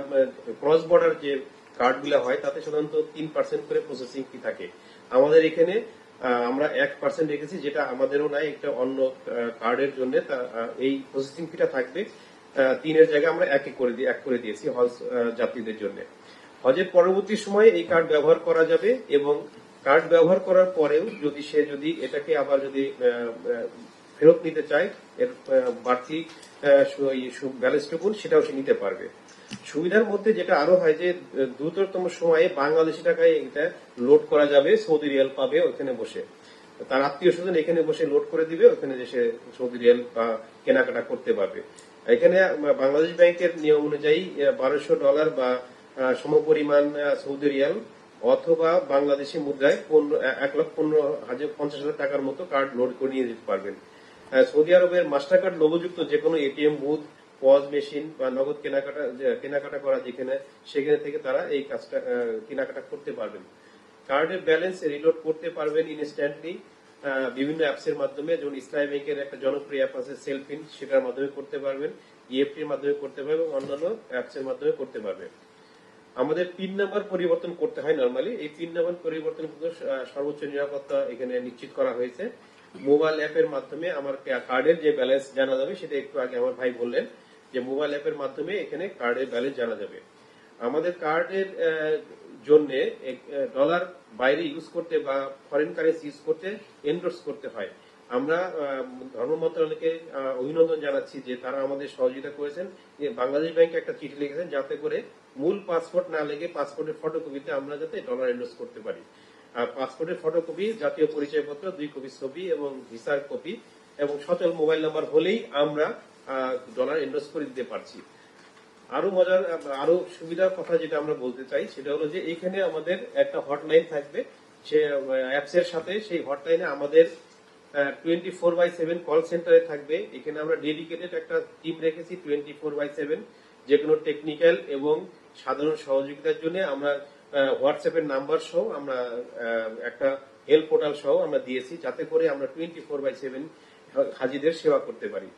ক্রস বর্ডার যে কার্ডগুলো হয় তাতে সাধারণত 3% করে প্রসেসিং ফি থাকে। আমাদের এখানে আমরা 1% রেখেছি, যেটা আমাদেরও নাই, একটা অন্য কার্ডের জন্য এই প্রসেসিং ফিটা থাকবে 3 জায়গায় আমরা 1 করে দিয়েছি হজ যাত্রীদের জন্য। হজের পরবর্তী সময়ে এই কার্ড ব্যবহার করা যাবে এবং কার্ড ব্যবহার করার পরেও যদি এটাকে আবার যদি ফেরত নিতে চায়, এর বাড়তি ব্যালেন্সটুকু সেটাও সে নিতে পারবে। সুবিধার মধ্যে যেটা আরো হয় যে দ্রুততম সময়ে বাংলাদেশি টাকায় এটা লোড করা যাবে, সৌদি রিয়াল পাবে ওখানে বসে, তার আত্মীয় স্বজন এখানে বসে লোড করে দিবে, ওখানে যে সে সৌদি রিয়াল বা কেনাকাটা করতে পারবে। এখানে বাংলাদেশ ব্যাংকের নিয়ম অনুযায়ী $1200 বা সমপরিমাণ সৌদি রিয়াল অথবা বাংলাদেশি মুদ্রায় 1,15,50,000 টাকার মতো কার্ড লোড করে নিয়ে যেতে পারবেন। সৌদি আরবের মাস্টার কার্ড লোগোযুক্ত যে কোনো এটিএম বুথ, পজ মেশিন বা নগদ কেনাকাটা করা যেখানে, সেখানে থেকে তারা এই কাজটা কেনাকাটা করতে পারবেন। কার্ডের ব্যালেন্স রিলোড করতে পারবেন ইনস্ট্যান্টলি বিভিন্ন অ্যাপসের মাধ্যমে, যেমন ইসলামী ব্যাংকের একটা জনপ্রিয় অ্যাপ আছে সেলফিন, সেটার মাধ্যমে করতে পারবেন, ইএফটির মাধ্যমে করতে পারবেন এবং অন্যান্য অ্যাপসের মাধ্যমে করতে পারবেন। আমাদের পিন নাম্বার পরিবর্তন করতে হয় নরমালি, এই পিন নাম্বার পরিবর্তন সর্বোচ্চ নিরাপত্তা এখানে নিশ্চিত করা হয়েছে। মোবাইল অ্যাপের মাধ্যমে আমার কার্ডের যে ব্যালেন্স জানা যাবে, সেটা একটু আগে আমার ভাই বললেন যে মোবাইল অ্যাপের মাধ্যমে এখানে কার্ডের ব্যালেন্স জানা যাবে। আমাদের কার্ডের জন্য ডলার বাইরে ইউজ করতে বা ফরেন কারেন্সি ইউজ করতে এন্ডোর্স করতে হয়। আমরা ধর্ম মন্ত্রণালয়কে অভিনন্দন জানাচ্ছি যে তারা আমাদের সহযোগিতা করেছেন। যে বাংলাদেশ ব্যাংকে একটা চিঠি লিখেছেন যাতে করে মূল পাসপোর্ট না লেগে পাসপোর্টের ফটোকপিতে আমরা যাতে ডলার এন্ডোর্স করতে পারি। আর পাসপোর্টের ফটোকপি, জাতীয় পরিচয়পত্র, 2 কপি ছবি এবং ভিসার কপি এবং সচল মোবাইল নাম্বার হলেই আমরা ডলার এন্ডোর্স করে দিতে পারছি। আরো সুবিধার কথা যেটা আমরা বলতে চাই সেটা হলো যে এখানে আমাদের একটা হটলাইন থাকবে, সে অ্যাপস এর সাথে সেই হটলাইনে আমাদের 24/7 কল সেন্টারে থাকবে। এখানে আমরা ডেডিকেটেড একটা টিম রেখেছি 24/7, যে কোনো টেকনিক্যাল এবং সাধারণ সহযোগিতার জন্য আমরা হোয়াটসঅ্যাপের নাম্বার সহ আমরা একটা হেল্প পোর্টাল সহ আমরা দিয়েছি, যাতে করে আমরা 24/7 হাজিদের সেবা করতে পারি।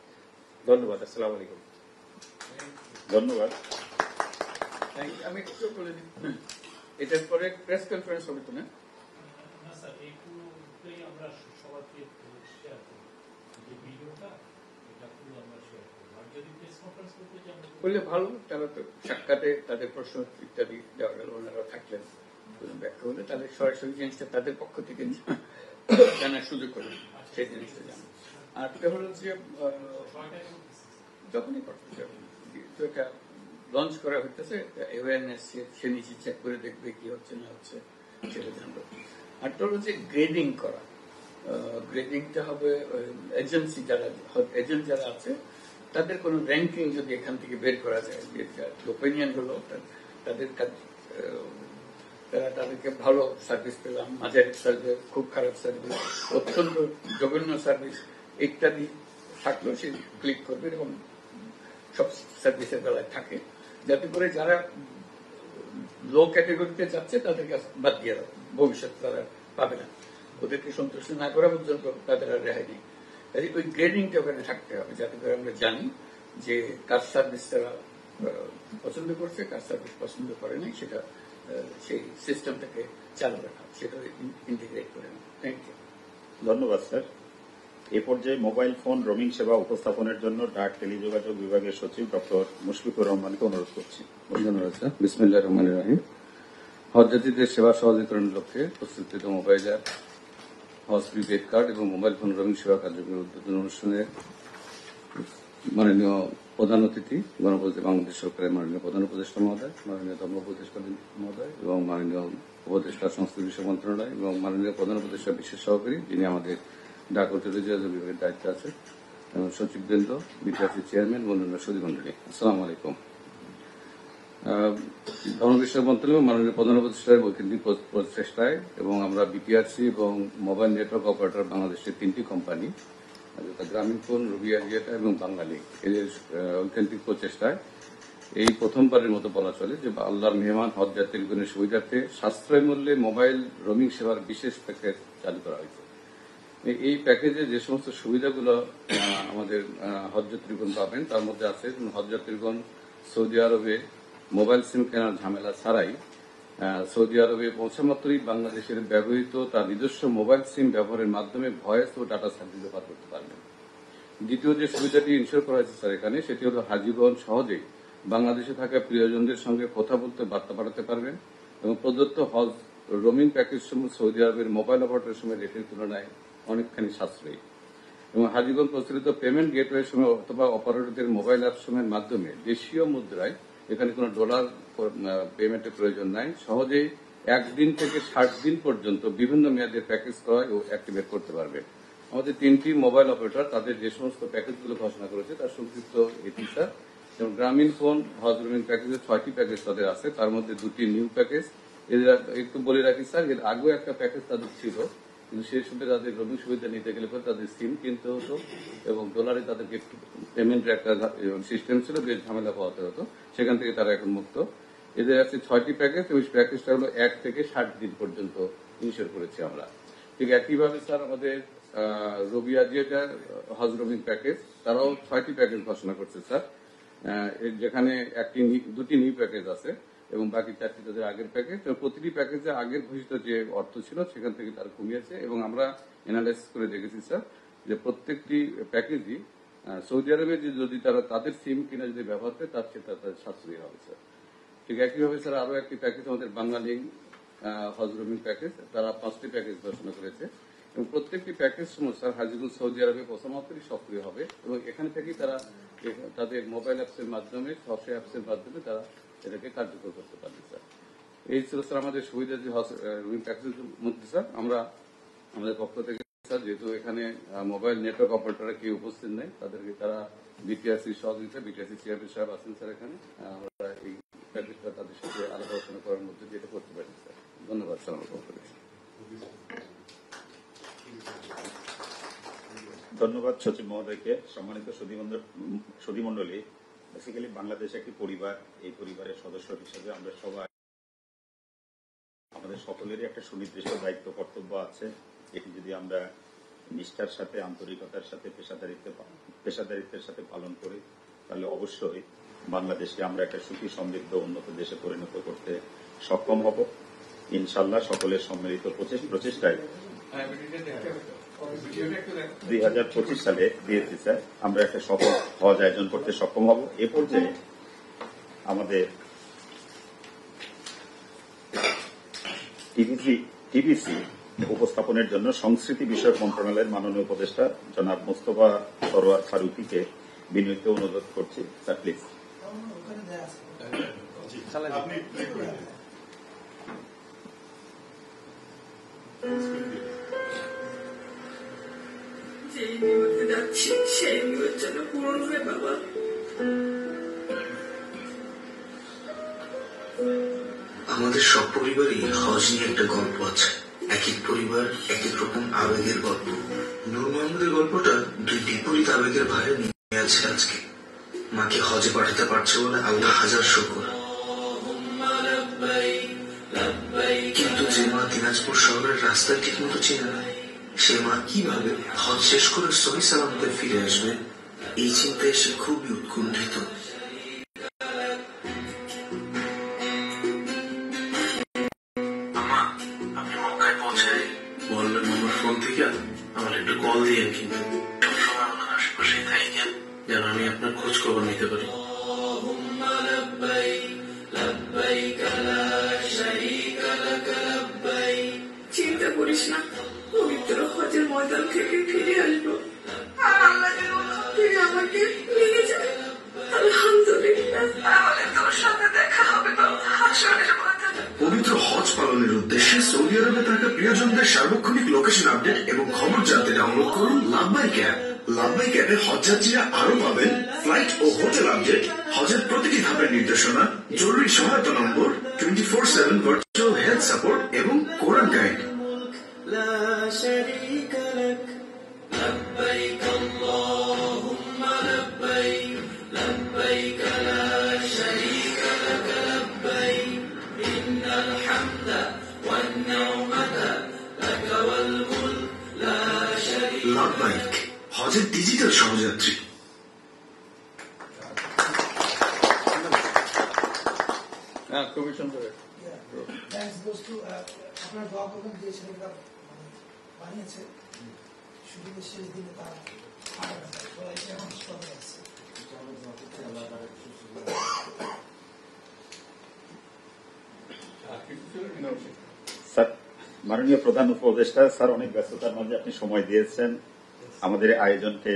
ধন্যবাদ। আসসালামু আলাইকুম। ধন্যবাদ। আমি একটু বলে দিই, এটার পরে প্রেস কনফারেন্স হবে তো না? না স্যার, এইটুকুই আমরা সবাইকে শেয়ার করি, যে ভিডিওটা এটা পুরো আমরা শেয়ার করি। আর যদি প্রেস কনফারেন্স করতে চাই করলে ভালো, তারা তো সাক্ষাতে তাদের প্রশ্ন ইত্যাদি দেওয়া গেল, ওনারা থাকলেন, ব্যাখ্যা হলে তাহলে সরাসরি জিনিসটা তাদের পক্ষ থেকে জানার সুযোগ করে সেই জিনিসটা জানা। আর একটা হলো যে যখনই করতে যাবে তো এটা লঞ্চ করা হইতেছে, অ্যাওয়ারনেস সে নিজে চেক করে দেখবে কি হচ্ছে না হচ্ছে সেটা জানবে। আরটা হলো যে গ্রেডিং করা, গ্রেডিংটা হবে এজেন্ট যারা আছে তাদের কোনো র্যাঙ্কিং যদি এখান থেকে বের করা যায়, যে ওপিনিয়ন হলো তাদের তারা তাদেরকে ভালো সার্ভিস পেলাম, মাঝারি সার্ভিস, খুব খারাপ সার্ভিস, অত্যন্ত জঘন্য সার্ভিস ইত্যাদি থাকলেও সে ক্লিক করবে, এরকম সব সার্ভিসের বেলায় থাকে, যাতে করে যারা লো ক্যাটেগরিতে যাচ্ছে তাদেরকে বাদ দিয়ে দেয়, ভবিষ্যতে তারা পাবে না, ওদেরকে সন্তুষ্ট না করা পর্যন্ত তাদের আর রেহাই নেই। তাই ওই গ্রেডিংটা ওখানে থাকতে হবে, যাতে করে আমরা জানি যে কার সার্ভিস তারা পছন্দ করছে, কার সার্ভিস পছন্দ করে নাই, সেটা সেই সিস্টেমটাকে চালু রাখা, সেটা ইন্টিগ্রেট করে নেওয়া। Thank you. ধন্যবাদ স্যার। এ পর্যায়ে মোবাইল ফোন রোমিং সেবা উপস্থাপনের জন্য ডাক টেলিযোগাযোগ বিভাগের সচিব ডক্টর মুশফিকুর রহমানকে অনুরোধ করছি। ধন্যবাদ স্যার। বিসমিল্লাহির রহমানির রহিম। হজযাত্রীদের সেবা সহজীকরণের লক্ষ্যে প্রস্তুতকৃত মোবাইল অ্যাপ, হজ প্রিপেড কার্ড এবং মোবাইল ফোন রোমিং সেবা কার্যক্রমের উদ্বোধন অনুষ্ঠানে মাননীয় প্রধান অতিথি গণপ্রজাতন্ত্রী বাংলাদেশ সরকারের মাননীয় প্রধান উপদেষ্টা মহোদয়, মাননীয় ধর্ম উপদেষ্টা মহোদয় এবং মাননীয় উপদেষ্টা সংস্কৃতি বিষয় মন্ত্রণালয় এবং মাননীয় প্রধান উপদেষ্টা বিশেষ সহকারী, যিনি আমাদের ডাক ও টেলিযোগাযোগ বিভাগের দায়িত্বে আছে, এবং সচিববৃন্দ, বিটিআরসি চেয়ারম্যান, বন্ধুরা, সুধী মন্ডলী, আসসালামু আলাইকুম। ধর্ম বিষয়ক মন্ত্রণালয় মাননীয় প্রধান উপদেষ্টার বৈকেন্দ্রিক প্রচেষ্টায় এবং আমরা বিটিআরসি এবং মোবাইল নেটওয়ার্ক অপারেটর বাংলাদেশের 3টি কোম্পানি, গ্রামীণ ফোন, রুবিয়া জিয়াটা এবং বাঙালি, এদের ঐকান্তিক প্রচেষ্টায় এই প্রথমবারের মতো বলা চলে যে আল্লাহর মেহমান হজ যাত্রীগণের সুবিধার্থে সাশ্রয় মূল্যে মোবাইল রোমিং সেবার বিশেষ প্যাকেজ চালু করা হয়েছে। এই প্যাকেজে যে সমস্ত সুবিধাগুলো আমাদের হজযাত্রীগণ পাবেন তার মধ্যে আছে হজযাত্রীগণ সৌদি আরবে মোবাইল সিম কেনার ঝামেলা ছাড়াই সৌদি আরবে পৌঁছা মাত্রই বাংলাদেশের ব্যবহৃত তার নিজস্ব মোবাইল সিম ব্যবহারের মাধ্যমে ভয়েস ও ডাটা সার্ভিস ব্যবহার করতে পারবেন। দ্বিতীয় যে সুবিধাটি ইনশিওর করা হয়েছে স্যার এখানে, সেটি হল হাজিগণ সহজেই বাংলাদেশে থাকা প্রিয়জনদের সঙ্গে কথা বলতে বার্তা পাঠাতে পারবেন এবং প্রদত্ত হজ রোমিং প্যাকেজ সমূহ সৌদি আরবের মোবাইল অপারেটরের সময় রেটের তুলনায় অনেকখানি সাশ্রয়ী এবং হাজিগণ প্রচলিত পেমেন্ট গেটওয়ে সময় অথবা অপারেটরদের মোবাইল অ্যাপ সময়ের মাধ্যমে দেশীয় মুদ্রায়, এখানে কোনো ডলার পেমেন্টের প্রয়োজন নাই, সহজেই 1 দিন থেকে 60 দিন পর্যন্ত বিভিন্ন মেয়াদের প্যাকেজ ক্রয় ও অ্যাক্টিভেট করতে পারবে। আমাদের 3টি মোবাইল অপারেটর তাদের যে সমস্ত প্যাকেজগুলো ঘোষণা করেছে তার সংক্ষিপ্ত এটি স্যার। যেমন গ্রামীণ ফোন হজ রোমিং প্যাকেজে 6টি প্যাকেজ তাদের আছে, তার মধ্যে 2টি নিউ প্যাকেজ। এদের একটু বলে রাখি স্যার, এর আগেও একটা প্যাকেজ তাদের ছিল, কিন্তু সেই সময় তাদের রোমিং সুবিধা নিতে গেলে পরে তাদের সিম কিনতে হতো এবং ডলারে তাদেরকে পেমেন্টের একটা সিস্টেম ছিল, বেশ ঝামেলা পাওয়াতে হতো, সেখান থেকে তারা এখন মুক্ত। এদের আছে 6টি প্যাকেজ এবং প্যাকেজটা হলো 1 থেকে 60 দিন পর্যন্ত ইনশিওর করেছি আমরা। ঠিক একইভাবে স্যার আমাদের রবিয়া যেটা হজ রোমিং প্যাকেজ, তারাও 6টি প্যাকেজ ঘোষণা করছে স্যার, যেখানে 2টি নিউ প্যাকেজ আছে এবং বাকি 4টি তাদের আগের প্যাকেজ। প্রতিটি প্যাকেজে আগের ঘোষিত যে অর্থ ছিল সেখান থেকে তারা কমিয়েছে এবং আমরা অ্যানালাইসিস করে দেখেছি স্যার যে প্রত্যেকটি প্যাকেজই সৌদি আরবে যদি তারা তাদের সিম কিনা যদি ব্যবহার করে তার চেয়ে তাদের সাশ্রয়ী হবে স্যার। ঠিক একইভাবে স্যার আরো একটি প্যাকেজ আমাদের বাঙালি হজ রোমিং প্যাকেজ, তারা 5টি প্যাকেজ ঘোষণা করেছে। এবং প্রত্যেকটি প্যাকেজ সময় স্যার হাজিগুল সৌদি আরবে প্রথম মাত্রই সক্রিয় হবে এবং এখান থেকেই তারা তাদের মোবাইল অ্যাপসের মাধ্যমে সফটওয়্যার অ্যাপসের মাধ্যমে তারা এটাকে কার্যকর করতে পারবে স্যার। এই ছিল স্যার আমাদের সুবিধা যে রুইং প্যাকেজের মধ্যে স্যার আমরা আমাদের পক্ষ থেকে স্যার যেহেতু এখানে মোবাইল নেটওয়ার্ক অপারেটররা কেউ উপস্থিত নেই তাদেরকে তারা বিটিআরসির সহযোগিতা বিটিআরসি চেয়ারম্যান সাহেব আছেন স্যার এখানে আমরা এই প্যাকেজটা তাদের সাথে আলাপ আলোচনা করার মধ্যে যেটা করতে পারি স্যার। ধন্যবাদ স্যার আমার পক্ষ থেকে। ধন্যবাদ সচিব মহোদয়কে। সম্মানিত সুধীমণ্ডলী, বেসিক্যালি বাংলাদেশ একটি পরিবার, এই পরিবারের সদস্য হিসেবে আমরা সবাই আমাদের সকলেরই একটা সুনির্দিষ্ট দায়িত্ব কর্তব্য আছে। এটি যদি আমরা নিষ্ঠার সাথে আন্তরিকতার সাথে পেশাদারিত্বের সাথে পালন করি তাহলে অবশ্যই বাংলাদেশকে আমরা একটা সুখী সমৃদ্ধ উন্নত দেশে পরিণত করতে সক্ষম হব ইনশাআল্লাহ। সকলের সম্মিলিত প্রচেষ্টায় 2025 সালে দিয়েছি স্যার আমরা একটা সফল হজ আয়োজন করতে সক্ষম হব। এ পর্যায়ে আমাদের টিবিসি উপস্থাপনের জন্য সংস্কৃতি বিষয়ক মন্ত্রণালয়ের মাননীয় উপদেষ্টা জনাব মোস্তফা সরোয়ার ফারুকীকে বিনীত অনুরোধ করছি স্যার, প্লিজ। যেই নিয়তে যাচ্ছি সেই নিয়ত যেন পূরণ হয় বাবা। আমাদের সব পরিবারই হজ নিয়ে একটা গল্প আছে। এক এক পরিবার এক এক রকম আবেগের গল্প। নূর মোহাম্মদের গল্পটা দুই বিপরীত আবেগের ভারে নিয়ে আছে আজকে। মাকে হজে পাঠাতে পারছে বলে আল্লাহ হাজার শুকর। কিন্তু যে মা দিনাজপুর শহরের রাস্তায় ঠিক মতো চেনে না, সে মা কিভাবে হজ শেষ করে সহি সালামতে ফিরে আসবে, এই চিন্তায় সে খুবই উৎকণ্ঠিত। বললেন আমার ফোন থেকে আমার একটু কল দিয়েন, কিন্তু সবসময় আমার আশেপাশে থাকেন যেন আমি আপনার খোঁজ খবর নিতে পারি। চিন্তা করিস না, পবিত্র হজের ময়দান থেকে ফিরে আসবো আর আল্লাহ যেন ফিরে আমাকে নিয়ে যায়। আলহামদুলিল্লাহ, তাহলে তোর সাথে দেখা হবে তো হাসরের ময়দানে। পবিত্র হজ পালনের উদ্দেশ্যে সৌদি আরবে থাকা প্রিয়জনদের সার্বক্ষণিক লোকেশন আপডেট এবং খবর জানতে ডাউনলোড করুন লাভবাইক অ্যাপ। লাভবাইক অ্যাপে হজযাত্রীরা আরো পাবেন ফ্লাইট ও হোটেল আপডেট, হজের প্রতিটি ধাপের নির্দেশনা, জরুরি সহায়তা নম্বর, 24/7 ভার্চুয়াল হেলথ সাপোর্ট এবং কোরআন গাইড। لبيك اللهم لبيك لبيك لا شريك لك لبيك إن الحمد والنعمة لك والملك لا شريك لك। লাভবাইক, হজের ডিজিটাল সহযাত্রী। খুবই সুন্দর। আপনার দোয়া করবেন যে ছেলেটা বানিয়েছে শুটিংয়ের শেষ দিনে তার এখন হাসপাতালে আছে। স্যার, মাননীয় প্রধান উপদেষ্টা স্যার, অনেক ব্যস্ততার মাঝে আপনি সময় দিয়েছেন আমাদের আয়োজনকে,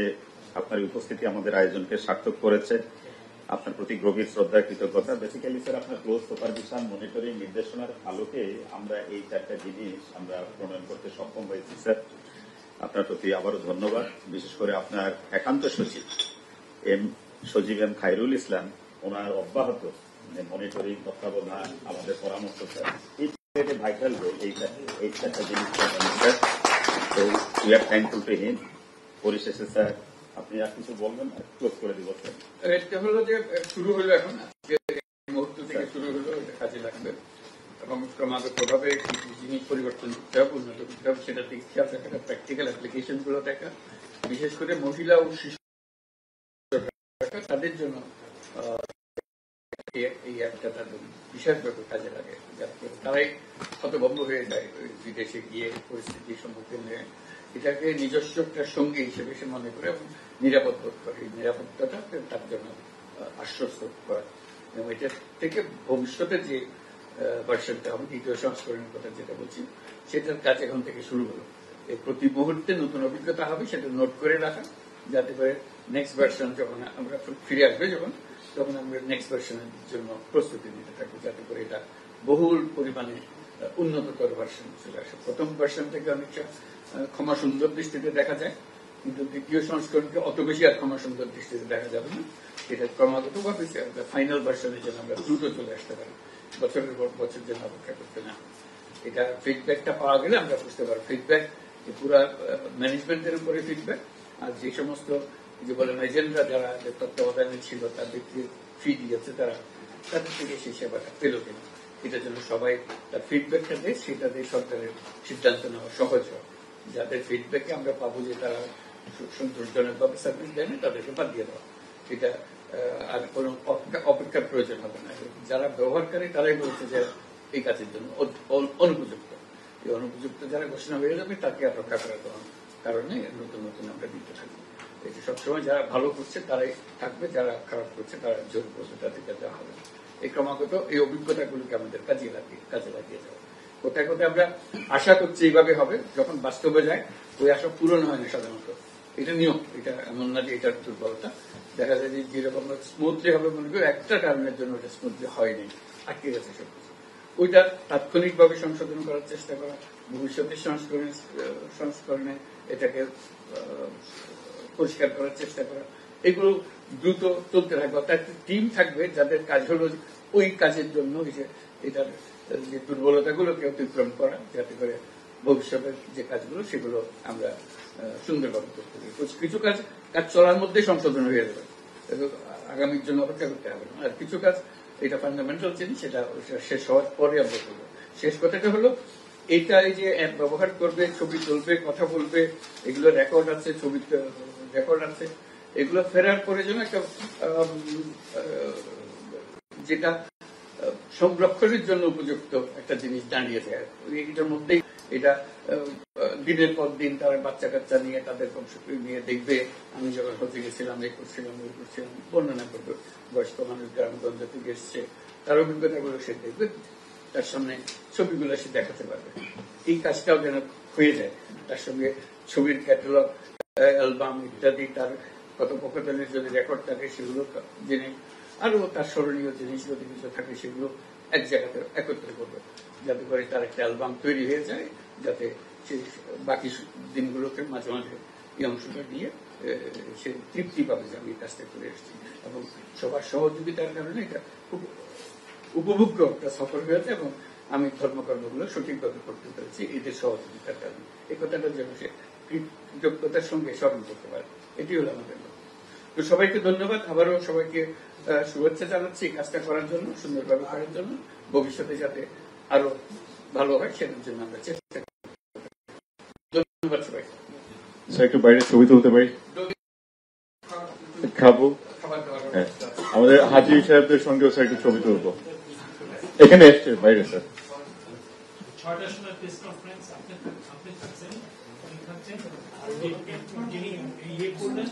আপনার উপস্থিতি আমাদের আয়োজনকে সার্থক করেছে। আপনার প্রতি গভীর শ্রদ্ধা, কৃতজ্ঞতা। বেসিক্যালি স্যার আপনার ক্লোজ সুপারভিশন মনিটরিং নির্দেশনার আলোকে আমরা এই চারটা জিনিস আমরা প্রণয়ন করতে সক্ষম হয়েছি স্যার। আপনার প্রতি আবারও ধন্যবাদ। বিশেষ করে আপনার একান্ত সচিব সচিব এম খায়রুল ইসলাম, ওনার অব্যাহত মনিটরিং, তত্ত্বাবধান, আমাদের পরামর্শ স্যার, এই ভাইটাল রোল এই চারটা জিনিস স্যার। তো we are thankful to him. পরিশেষে স্যার আপনি আর কিছু বলবেন? ক্লোজ করে দিব স্যার। এটা হলো যে শুরু হলো এখন, মুহূর্ত থেকে শুরু হলো, এটা কাজে লাগবে এবং ক্রমাগতভাবে কিছু জিনিস পরিবর্তন করতে হবে, উন্নত করতে হবে, সেটা থেকে খেয়াল রাখা, প্র্যাকটিক্যাল অ্যাপ্লিকেশন গুলো দেখা, বিশেষ করে মহিলা ও শিশু তাদের জন্য এই অ্যাপটা তাদের বিশেষভাবে কাজে লাগে, যাতে তারাই হতভম্ব হয়ে যায় বিদেশে গিয়ে পরিস্থিতির সম্মুখীন হয়ে এটাকে নিজস্ব একটা সঙ্গী হিসেবে সে মনে করে এবং নিরাপদ বোধ করে। এই নিরাপত্তাটা তার জন্য আশ্বস্ত করা এবং এটা থেকে ভবিষ্যতে যে ভার্সনটা হবে, দ্বিতীয় সংস্করণের কথা যেটা বলছি, সেটার কাজ এখন থেকে শুরু হলো। প্রতি মুহূর্তে নতুন অভিজ্ঞতা হবে, সেটা নোট করে রাখা, যাতে করে নেক্সট ভার্সন যখন আমরা ফিরে আসবে তখন আমরা নেক্সট ভার্সনের জন্য প্রস্তুতি নিতে থাকবো, যাতে করে এটা বহুল পরিমাণে উন্নততর ভার্সন চলে আসে। প্রথম ভার্সন থেকে অনেকটা ক্ষমা সুন্দর দৃষ্টিতে দেখা যায়, কিন্তু দ্বিতীয় সংস্করণকে অত বেশি আর ক্ষমা সুন্দর দৃষ্টিতে দেখা যাবে না। এটা ক্রমাগত ভাবে ফাইনাল ভার্সনের জন্য আমরা দ্রুত চলে আসতে পারি, বছরের পর বছর যেন অপেক্ষা করতে না। এটা ফিডব্যাকটা পাওয়া গেলে আমরা বুঝতে পারবো ফিডব্যাক পুরা ম্যানেজমেন্টের উপরে ফিডব্যাক, আর যে সমস্ত যে বলেন এজেন্টরা যারা তত্ত্বাবধানে ছিল তাদেরকে ফি দিয়েছে তাদের থেকে সেই সেবাটা পেল কিনা, এটার জন্য সবাই তার ফিডব্যাকটা দেয়, সেটা দিয়ে সরকারের সিদ্ধান্ত নেওয়া সহজ হয়। যাদের ফিডব্যাকে আমরা পাবো যে তারা সন্তোষজনকভাবে সার্ভিস দেয় না, তাদেরকে বাদ দিয়ে দেওয়া, এটা আর কোন অপেক্ষার প্রয়োজন হবে না। যারা ব্যবহারকারী তারাই বলছে যে এই কাজের জন্য অনুপযুক্ত, এই অনুপযুক্ত যারা ঘোষণা হয়ে যাবে তাকে আর রক্ষা করার কারণে নতুন নতুন আমরা দিতে থাকবো। এটা সবসময় যারা ভালো করছে তারাই থাকবে, যারা খারাপ করছে তারা জোর করছে, তাদেরকে দেওয়া হবে। এই ক্রমাগত এই অভিজ্ঞতাগুলোকে আমাদের কাজে লাগিয়ে যাওয়া। কোথায় কোথায় আমরা আশা করছি এইভাবে হবে, যখন বাস্তবে যায় ওই আশা পূরণ হয় না সাধারণত। এটা নিয়ম, এটা এমন না যে এটার দুর্বলতা। দেখা যায় যে যেরকম স্মুথলি হবে মনে করি একটা কারণের জন্য ওটা স্মুথলি হয়নি, আটকে গেছে সবকিছু, ওইটা তাৎক্ষণিকভাবে সংশোধন করার চেষ্টা করা, ভবিষ্যতের সংস্করণে এটাকে পরিষ্কার করার চেষ্টা করা, এগুলো দ্রুত চলতে থাকবে। তার টিম থাকবে যাদের কাজ হলো ওই কাজের জন্য এটার যে দুর্বলতাগুলোকে অতিক্রম করা, যাতে করে ভবিষ্যতের যে কাজগুলো সেগুলো আমরা সুন্দরভাবে করতে পারি। কিছু কাজ চলার মধ্যে সংশোধন হয়ে যাবে, আগামীর জন্য অপেক্ষা করতে হবে না। আর কিছু কাজ এটা ফান্ডামেন্টাল জিনিস, সেটা শেষ হওয়ার পরে আমরা করবো। শেষ কথাটা হলো এইটা, এই যে অ্যাপ ব্যবহার করবে, ছবি তুলবে, কথা বলবে, এগুলো রেকর্ড আছে, ছবি রেকর্ড আছে, এগুলো ফেরার পরে যেন একটা যেটা সংরক্ষণের জন্য উপযুক্ত একটা জিনিস দাঁড়িয়ে যায়। এটার মধ্যেই এটা দিনের পর দিন তারা বাচ্চা কাচ্চা নিয়ে তাদের নিয়ে দেখবে, আমি যখন হতে গেছিলাম এই করছিলাম ওই করছিলাম, বর্ণনা করবে। বয়স্ক মানুষ গ্রামগঞ্জ থেকে এসছে, তার অভিজ্ঞতাগুলো সে দেখবে, তার সামনে ছবিগুলো সে দেখাতে পারবে। এই কাজটাও যেন হয়ে যায়। তার সঙ্গে ছবির ক্যাটালগ, অ্যালবাম ইত্যাদি, তার কথোপকথনের যদি রেকর্ড থাকে সেগুলো জেনে, আরো তার স্মরণীয় জিনিস যদি কিছু থাকে সেগুলো এক জায়গাতে একত্র করবে, যাতে করে তার একটা অ্যালবাম তৈরি হয়ে যায়, যাতে সে বাকি দিনগুলোকে মাঝে মাঝে এই অংশটা দিয়ে সে তৃপ্তি পাবে যে আমি কাজটা করে এসেছি। এবং সবার সহযোগিতার কারণে এটা খুব উপভোগ্য একটা সফর হয়েছে, এবং আমি ধর্মকর্মগুলো সঠিকভাবে করতে পেরেছি এদের সহযোগিতার কারণে। এই কথাটার জন্য সে কৃতজ্ঞতার সঙ্গে স্মরণ করতে পারে। এটি হলো আমাদের লক্ষ্য। তো সবাইকে ধন্যবাদ, আবারও সবাইকে শুভেচ্ছা জানাচ্ছি কাজটা করার জন্য, সুন্দরভাবে করার জন্য, ভবিষ্যতে যাতে আরো ভালো হয় সেটার জন্য আমরা চেষ্টা করি। ধন্যবাদ সবাইকে। স্যার একটু বাইরে ছবি তুলতে পারি? খাবো। হ্যাঁ, আমাদের হাজি সাহেবদের সঙ্গেও স্যার একটু ছবি তুলবো। এখানে এসছে বাইরে স্যার। 6টার সময় প্রেস কনফারেন্স আপনি থাকছেন, যিনি ইয়ে করলেন